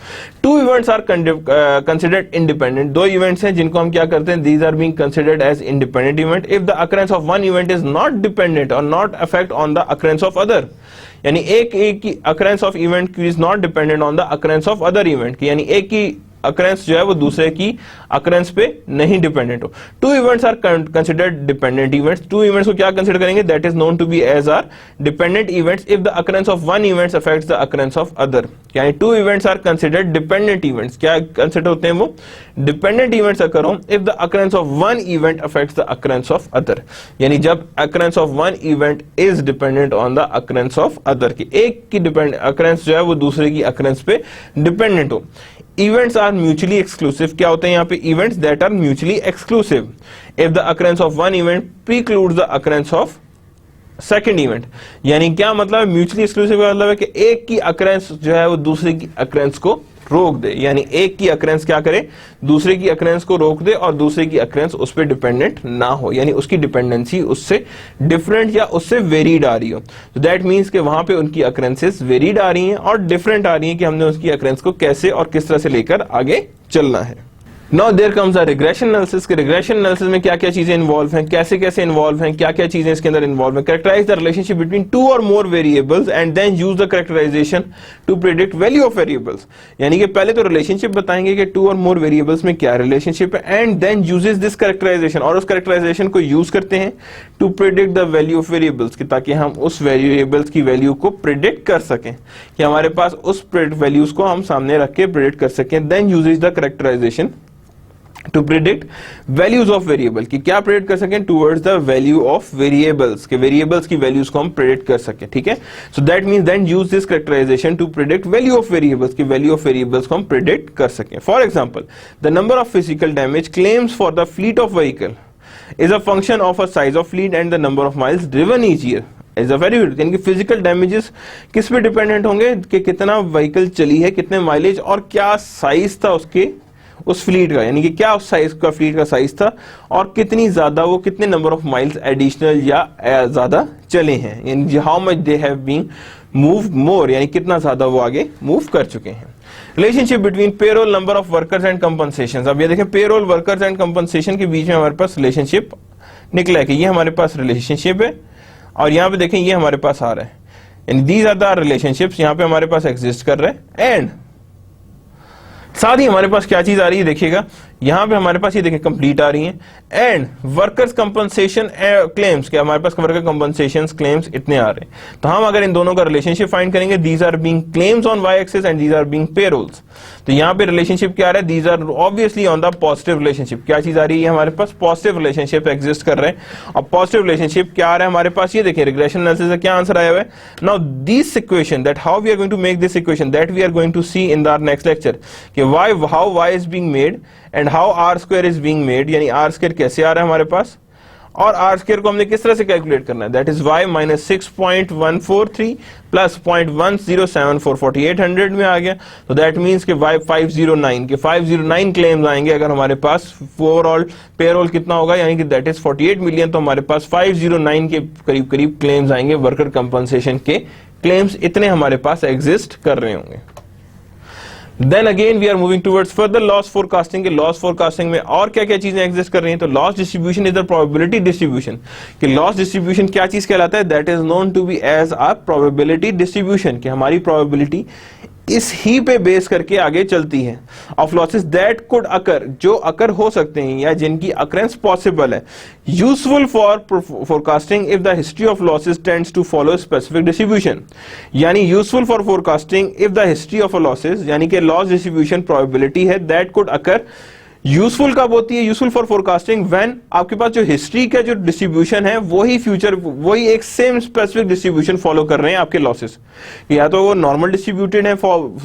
2 events are considered independent. 2 events हैं जिनको हम क्या करते हैं, these are being considered as independent event if the occurrence of one event is not dependent or not affect on the occurrence of other. यानी एक की occurrence of event is not dependent on the occurrence of other event, यानी एक की occurrence जो है वो दूसरे की अकरेंस पे नहीं डिपेंडेंट हो। 2 events are considered dependent events. 2 events को क्या कंसिडर करेंगे, that is known to be as our dependent events if the occurrence of one events affects the occurrence of other. यानी 2 events are considered dependent events. क्या consider होते हैं वो? Dependent events occur हो if the occurrence of one event affects the occurrence of other. यानी जब occurrence of one event is dependent on the occurrence of other, की एक की अकरेंस जो है वो दूसरे की अकरेंस पे डिपेंडेंट हो। Events are mutually exclusive. क्या होते हैं यहाँ पे? Events that are mutually exclusive if the occurrence of one event precludes the occurrence of second event. यानी क्या मतलब? म्यूचुअली एक्सक्लूसिव का मतलब है कि एक की अकरेंस जो है वो दूसरे की अकरेंस को रोक दे। यानी एक की अकरेंस क्या करे, दूसरे की अकरेंस को रोक दे और दूसरे की अकरेंस उस पर डिपेंडेंट ना हो, यानी उसकी डिपेंडेंसी उससे डिफरेंट या उससे वेरीड आ रही हो। तो दैट मींस कि वहां पे उनकी अकरेंसेस वेरीड आ रही हैं और डिफरेंट आ रही हैं कि हमने उसकी अकरेंस को कैसे और किस तरह से लेकर आगे चलना है। Now there comes a regression analysis. के रिग्रेशन एनालिसिस में क्या क्या चीजें इन्वॉल्व हैं, कैसे कैसे इन्वॉल्व हैं, क्या क्या चीजें इसके अंदर इन्वॉल्व हैं। कैरेक्टराइज द रिलेशनशिप बिटवीन 2 और more variables and then use the characterization to predict value of variables. यानी कि पहले तो रिलेशनशिप बताएंगे कि 2 और मोर वेरिएबल्स में क्या रिलेशनशिप है and then uses this characterization, और उस कैरेक्टराइजेशन को यूज करते हैं to predict the value of variables, ताकि हम उस वेरिएबल्स की वैल्यू को प्रेडिक्ट कर सकें, कि हमारे पास उस वैल्यूज को हम सामने रख के प्रेडिक्ट कर सकें। Then uses the characterization to predict values of variable, कि क्या प्रेडिक्ट कर सकें towards the value of variables, के वेरिएबल्स की वैल्यूज को हम प्रेडिक्ट कर सकें। ठीक है, so that means then use this characterization to predict value of variables, की वैल्यू ऑफ वेरिएबल्स को हम प्रेडिक्ट कर सकें। For example, the number of physical damage claims for the fleet of vehicle is a function of a size of fleet and the number of miles driven each year. Is a very यानी कि physical damages किस पे dependent होंगे कि कितना vehicle चली है, कितने माइलेज और क्या साइज था उसके उस फ्लीट का, यानी कि क्या उस साइज का फ्लीट का साइज था और कितनी ज्यादा वो कितने नंबर ऑफ माइल्स एडिशनल या ज्यादा चले हैं, यानी how much they have been move more, यानी कितना ज्यादा वो आगे मूव कर चुके हैं। Relationship between payroll number of workers and compensation. अब ये देखें पेरोल वर्कर्स एंड कंपनसेशन के बीच में हमारे पास रिलेशनशिप निकला है कि ये हमारे पास रिलेशनशिप है और यहाँ पे देखें ये हमारे पास आ रहा है, यानी दीज आर द रिलेशनशिप्स यहाँ पे हमारे पास एग्जिस्ट कर रहे हैं। एंड साथ ही हमारे पास क्या चीज आ रही है देखिएगा, यहां पे हमारे पास ये देखिए कंप्लीट आ रही है एंड वर्कर्स कंपनसेशन क्लेम्स, क्या हमारे पास वर्कर कंपनसेशन क्लेम्स इतने आ रहे हैं। तो हम अगर इन दोनों का रिलेशनशिप फाइंड करेंगे, these are being claims on Y axis and these are being payrolls. तो यहाँ पे रिलेशनशिप क्या आ रहा है, these are obviously on the positive relationship. क्या चीज आ रही है हमारे पास, पॉजिटिव रिलेशनशिप एग्जिस्ट कर रहे हैं। और पॉजिटिव रिलेशनशिप क्या आ रहा है हमारे पास, ये देखिए रिग्रेशन एनालिसिस का क्या आंसर आया हुआ है। Now this equation that how we are going to make this equation that we are going to see in the next lecture कि Y how Y is being made and how R square is being made, यानी R square कैसे आ रहा है हमारे पास और are square को हमने किस तरह से कैलकुलेट करना है, that is Y minus 6.143 plus 0.1074 4800 में आ गया। तो दैट मीन्स कि वाई 509 के 509 क्लेम्स आएंगे अगर हमारे पास ओवरऑल पेरोल कितना होगा, यानी कि दैट इज 48 मिलियन। तो हमारे पास 509 के करीब करीब क्लेम्स आएंगे, वर्कर कंपनसेशन के क्लेम्स इतने हमारे पास एग्जिस्ट कर रहे होंगे। Then again we are moving towards further loss forecasting के loss forecasting में और क्या क्या चीजें एग्जिस्ट कर रही हैं। तो loss distribution is the probability distribution कि loss distribution क्या चीज कहलाता है, that is known to be as a probability distribution कि हमारी probability इस ही पे बेस करके आगे चलती है of losses that could occur, जो अकर हो सकते हैं या जिनकी अकरेंस पॉसिबल है, useful for forecasting if the history of losses tends to follow specific distribution. यानी useful for forecasting if the history of losses, यानी कि लॉस डिस्ट्रीब्यूशन प्रोबेबिलिटी है दैट कुड अकर। यूजफुल कब होती है, यूजफुल फॉर फोरकास्टिंग व्हेन आपके पास जो history का जो डिस्ट्रीब्यूशन है वही फ्यूचर वही एक सेम स्पेसिफिक डिस्ट्रीब्यूशन फॉलो कर रहे हैं आपके लॉसेस, या तो वो नॉर्मल डिस्ट्रीब्यूटेड है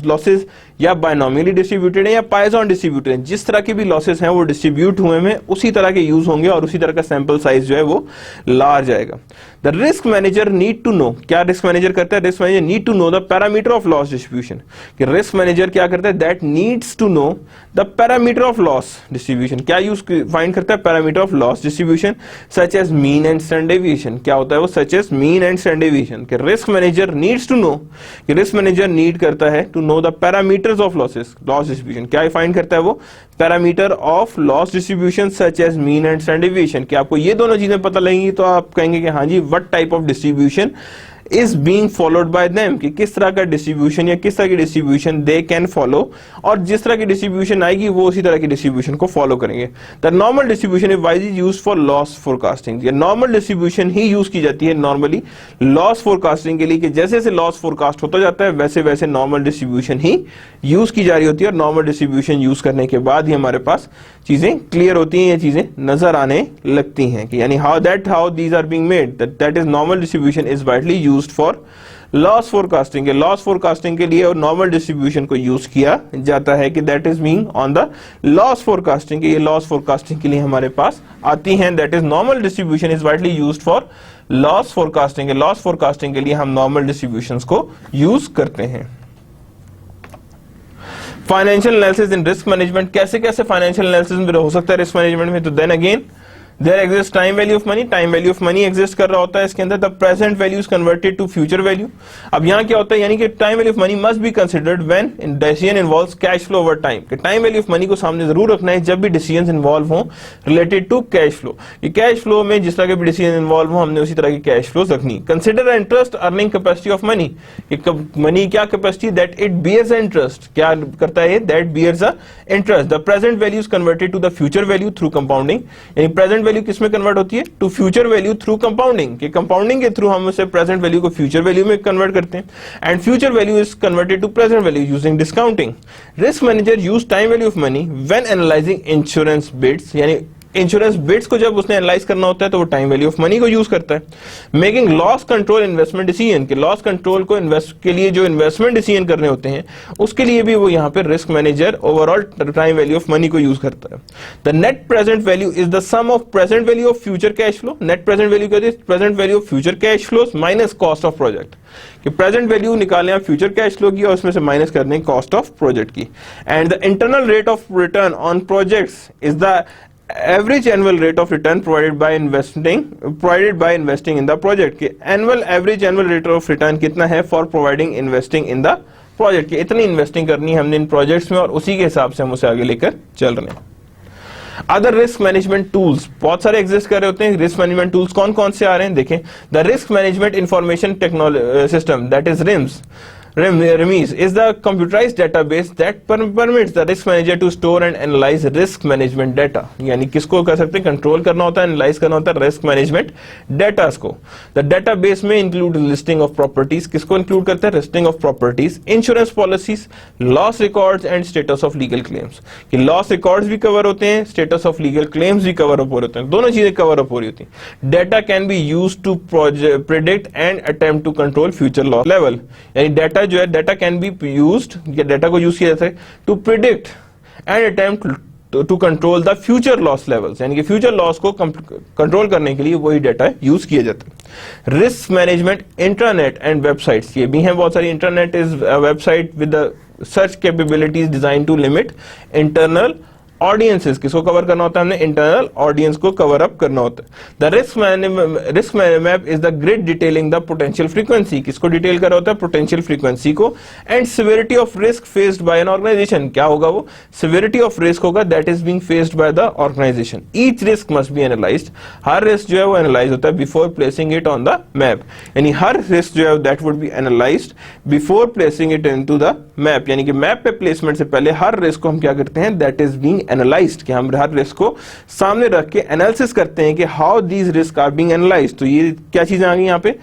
लॉसेस या बायनॉमियली डिस्ट्रीब्यूटेड है या पाइजन डिस्ट्रीब्यूटेड है। जिस तरह के भी लॉसेस हैं वो डिस्ट्रीब्यूट हुए में उसी तरह के यूज होंगे और उसी तरह का सैंपल साइज जो है वो लार्ज आएगा। The risk manager need to know, क्या रिस्क मैनेजर करता है, risk manager need to know the parameter of loss distribution कि रिस्क मैनेजर क्या करता है, that needs to know the parameter of loss distribution. क्या यूज फाइंड करता है, parameter of loss distribution such as mean and standard deviation. क्या होता है वो, such as mean and standard deviation कि risk manager needs to no कि risk manager need करता है to know the parameters of losses loss distribution. क्या find करता है वो, parameter of loss distribution such as mean and standard deviation. कि आपको ये दोनों चीजें पता लगेंगी तो आप कहेंगे कि हाँ जी what type of distribution is being followed by them कि किस तरह का डिस्ट्रीब्यूशन या किस तरह की डिस्ट्रीब्यूशन दे कैन फॉलो, और जिस तरह की डिस्ट्रीब्यूशन आएगी वो उसी तरह की डिस्ट्रीब्यूशन को फॉलो करेंगे। The normal distribution is wise use for loss forecasting. ये नॉर्मल डिस्ट्रीब्यूशन ही यूज की जाती है नॉर्मली लॉस फोरकास्टिंग के लिए कि जैसे जैसे लॉस फोरकास्ट होता जाता है वैसे वैसे नॉर्मल डिस्ट्रीब्यूशन ही यूज की जा रही होती है और नॉर्मल डिस्ट्रीब्यूशन यूज करने के बाद ही हमारे पास चीजें क्लियर होती हैं, ये चीजें नजर आने लगती हैं कि यानी how these are being made, that is normal distribution is widely used for loss forecasting के लॉस फोरकास्टिंग के लिए और नॉर्मल डिस्ट्रीब्यूशन को यूज किया जाता है कि that is being on the loss forecasting के ये लॉस फोरकास्टिंग के लिए हमारे पास आती हैं। That is normal distribution is widely used for loss forecasting. Loss forecasting के लिए हम नॉर्मल डिस्ट्रीब्यूशंस को यूज करते हैं। Financial analysis in risk management, कैसे कैसे फाइनेंशियल एनालिसिस में हो सकता है रिस्क मैनेजमेंट में, तो then again there exist time value of money, time value of money exist कर रहा होता है इसके अंदर। The present value is converted to future value. अब यहाँ क्या होता है, यानी कि time value of money must be considered when decision involves cash flow over time. कि टाइम वैल्यू ऑफ मनी को सामने जरूर रखना है जब भी डिसीजन इन्वॉल्व हो रिलेटेड टू कैश फ्लो। ये कैश फ्लो में जिस तरह के भी डिसीजन इन्वॉल्व हो हमने उसी तरह की कैश फ्लो रखनी। Consider interest earning capacity of money, money क्या capacity, that it bears interest, क्या करता है that bears a interest. The present value is converted to the future value through compounding, यानी प्रेजेंट वैल्यू किसमें convert होती है, to future value through compounding. कि compounding के थ्रू हम उसे प्रेजेंट वैल्यू को फ्यूचर वैल्यू में कन्वर्ट करते हैं and future value is converted to present value using discounting. Risk manager use time value of money when analysing insurance bids, यानी insurance bids को जब उसने एनालाइज करना होता है तो वो टाइम वैल्यू ऑफ मनी को यूज करता है। Making loss control investment decision, के लॉस कंट्रोल को इन्वेस्ट के लिए जो इन्वेस्टमेंट डिसीजन करने होते हैं उसके लिए भी वो यहाँ पे risk manager overall time value of money को यूज करता है। The net present value is the sum of present value of future cash flow. Net present value क्या है? Present value of future cash flows minus cost of project, कि present value निकालें आप future cash flow की और उसमें से minus कर दें कॉस्ट ऑफ प्रोजेक्ट की। And the internal rate of return on projects is the average annual rate of return provided by investing in the project, के annual average annual rate of return कितना है for providing investing in the project, के इतनी investing करनी है हमने इन projects में और उसी के हिसाब से हम उसे आगे लेकर चल रहे हैं। अदर रिस्क मैनेजमेंट टूल्स बहुत सारे एग्जिस्ट कर रहे होते हैं। रिस्क मैनेजमेंट टूल्स कौन कौन से आ रहे हैं देखें। The risk management information technology system, that is RIMS is the computerized database that permits the risk manager to store and analyze risk management data। यानी किसको कर सकते हैं? कंट्रोल करना होता है, एनालाइज करना होता है रिस्क मैनेजमेंट डेटा को। द डेटाबेस में इंक्लूड लिस्टिंग ऑफ प्रॉपर्टीज, किसको इंक्लूड करते हैं? Listing of properties, insurance policies, loss records and status of legal claims, कि लॉस रिकॉर्ड्स भी कवर होते हैं, स्टेटस ऑफ लीगल क्लेम्स भी कवर अप होते हैं, दोनों चीजें कवर अप हो रही होती हैं। Data can be used to predict and attempt to control future loss level, यानी डेटा जो है डेटा कैन बी यूज्ड, या डेटा को यूज किया जाता है to predict and attempt to control the future loss levels, यानी कि फ्यूचर लॉस को कंट्रोल करने के लिए वही डेटा यूज किया जाता है। Risk management internet and websites, ये भी हैं बहुत सारी। Internet is website with the search capabilities design to limit internal audiences, किसको कवर करना होता है? हमने इंटरनल ऑडियंस को कवर अप करना होता है। The risk map is the grid detailing the potential frequency, किसको डिटेल कर रहा होता है? पोटेंशियल फ्रीक्वेंसी को। And severity of risk faced by an organisation, क्या होगा वो? सिविरिटी ऑफ रिस्क होगा that is being faced by the organisation. Each risk must be analysed, हर रिस्क जो है वो एनालाइज होता है before placing it on the map, यानी हर रिस्क जो है that would be analysed before placing it into the map, यानी कि मैप पे प्लेसमेंट से पहले हर रिस्क को हम क्या करते हैं? दैट इज बीइंग एनालाइज्ड, कि हम हर रिस्क को सामने रख के एनालिसिस करते हैं कि how these risk are being analysed. तो ये क्या चीजें आ गई यहाँ पे?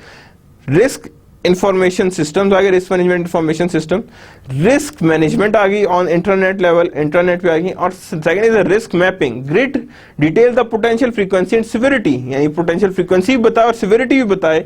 रिस्क इंफॉर्मेशन सिस्टम्स आ गए, risk management information system, risk management आ गई ऑन इंटरनेट लेवल, इंटरनेट पे आ गई। और second is the risk mapping, grid detail the potential frequency and severity, यानी पोटेंशियल फ्रीक्वेंसी भी बताए और सिविरिटी भी बताए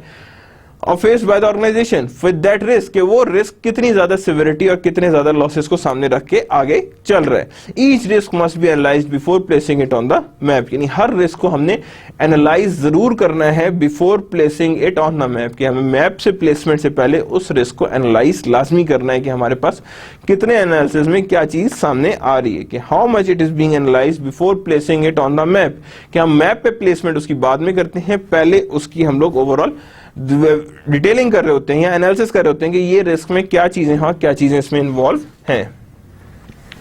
और faced by the organisation with that risk, कि वो रिस्क कितनी ज्यादा सिविरिटी और कितने ज्यादा लॉसेस को सामने रख के आगे चल रहा है। Each risk must be analysed before placing it on the map, यानी हर रिस्क को हमने एनालाइज जरूर करना है before placing it on the map, कि हमें मैप से प्लेसमेंट से पहले उस रिस्क को एनालाइज लाजमी करना है कि हमारे पास कितने एनालिसिस में क्या चीज सामने आ रही है, कि how much it is being analysed before placing it on the map, कि हम मैप पे प्लेसमेंट उसकी बाद में करते हैं, पहले उसकी हम लोग ओवरऑल डिटेलिंग कर रहे होते हैं या एनालिसिस कर रहे होते हैं कि ये रिस्क में क्या चीजें, हाँ क्या चीजें इसमें इन्वॉल्व हैं।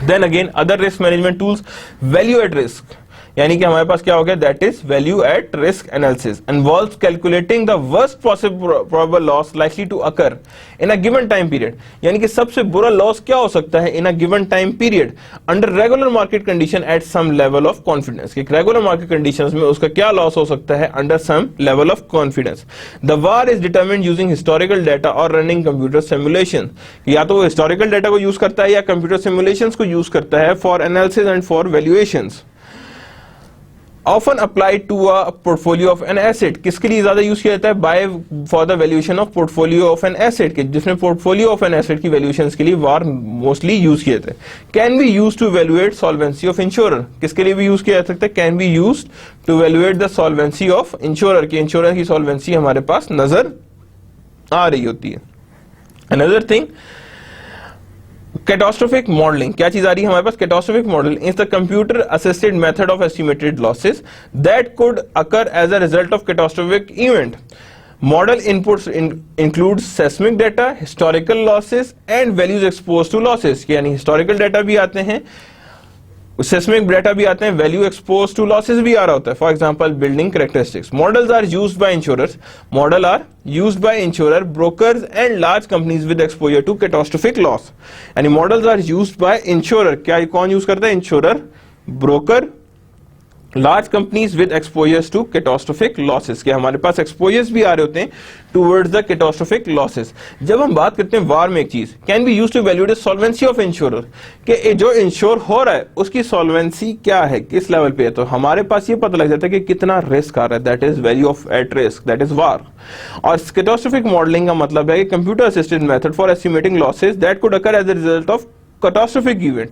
Then again other risk management tools, value at risk, यानी कि हमारे पास क्या हो गया? That is value at risk analysis, involves calculating the worst possible probable loss likely to occur in a given time period, यानी कि सबसे बुरा लॉस क्या हो सकता है in a given time period under regular market condition at some level of confidence, कि regular market conditions में उसका क्या लॉस हो सकता है under some level of confidence. The VaR is determined using historical data और रनिंग कंप्यूटर सिमुलेशन, या तो वो हिस्टोरिकल डाटा को यूज करता है या कंप्यूटर सिमुलेशंस को यूज करता है for analysis and for valuations. Often applied to a portfolio of an asset, किसके लिए ज्यादा यूज किया जाता है? By for the valuation of portfolio of an asset, के जिसमें पोर्टफोलियो ऑफ एन एसेट की वैल्यूएशंस के लिए वार मोस्टली यूज किया जाता है। Can be use to valuate solvency of insurer, किसके लिए भी यूज किया जा सकता है? Can be use to valuate the solvency of insurer, की इंश्योरर की सॉल्वेंसी हमारे पास नजर आ रही होती है। अनदर थिंग, कैटास्ट्रोफिक मॉडलिंग, क्या चीज आ रही है हमारे पास? Catastrophic modelling is the computer assisted method of estimated losses that could occur as a result of catastrophic event. Model inputs include seismic data, historical losses and values expose to losses, यानी historical data भी आते हैं, seismic data भी आते हैं, value expose to losses भी आ रहा होता है। For example building characteristics. Models are used by insurers, model are used by insurer, brokers and large companies with exposure to catastrophic loss, यानी models are used by insurer, क्या कौन use करता है? Insurer, broker large companies with exposures to catastrophic losses, के हमारे पास exposures भी आ रहे होते हैं टुवर्ड्स द कैटास्ट्रोफिक लॉसेस। जब हम बात करते हैं वार में, एक चीज can be used to valuate the solvency of insurer, कि जो इंश्योर हो रहा है उसकी सॉल्वेंसी क्या है, किस लेवल पे है, तो हमारे पास ये पता लग जाता है कि कितना रिस्क आ रहा है, that is value of at risk, that is VaR. और कैटास्ट्रोफिक मॉडलिंग का मतलब है कि computer assisted method for estimating losses that could occur as a result of catastrophic event,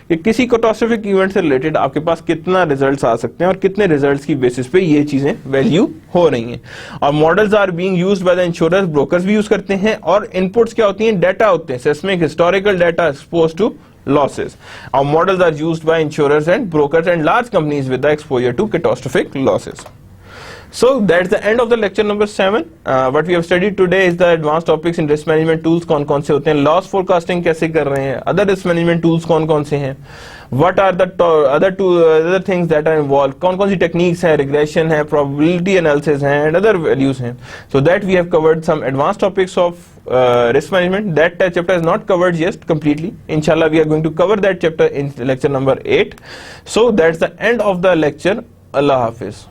कि किसी कैटास्ट्रोफिक इवेंट से रिलेटेड आपके पास कितना रिजल्ट्स आ सकते हैं और कितने रिजल्ट्स की बेसिस पे ये चीजें वैल्यू हो रही हैं। और models are being used by the insurers, brokers भी यूज करते हैं, और इनपुट्स क्या होती हैं, डेटा होते हैं, seismic historical data expose to losses. Our models are used by insurers and brokers and large companies with the exposure to catastrophic losses. So that's the end of the lecture number 7. What we have studied today is the advanced topics in risk management tools कौन-कौन से होते हैं, loss forecasting कैसे कर रहे हैं, other risk management tools कौन-कौन से हैं, what are the other things that are involved, कौन-कौन सी techniques हैं, regression है, probability analysis है, and other values हैं. So that we have covered some advanced topics of risk management. That chapter is not covered yet completely. Inshallah, we are going to cover that chapter in lecture number 8. So that's the end of the lecture. Allah Hafiz.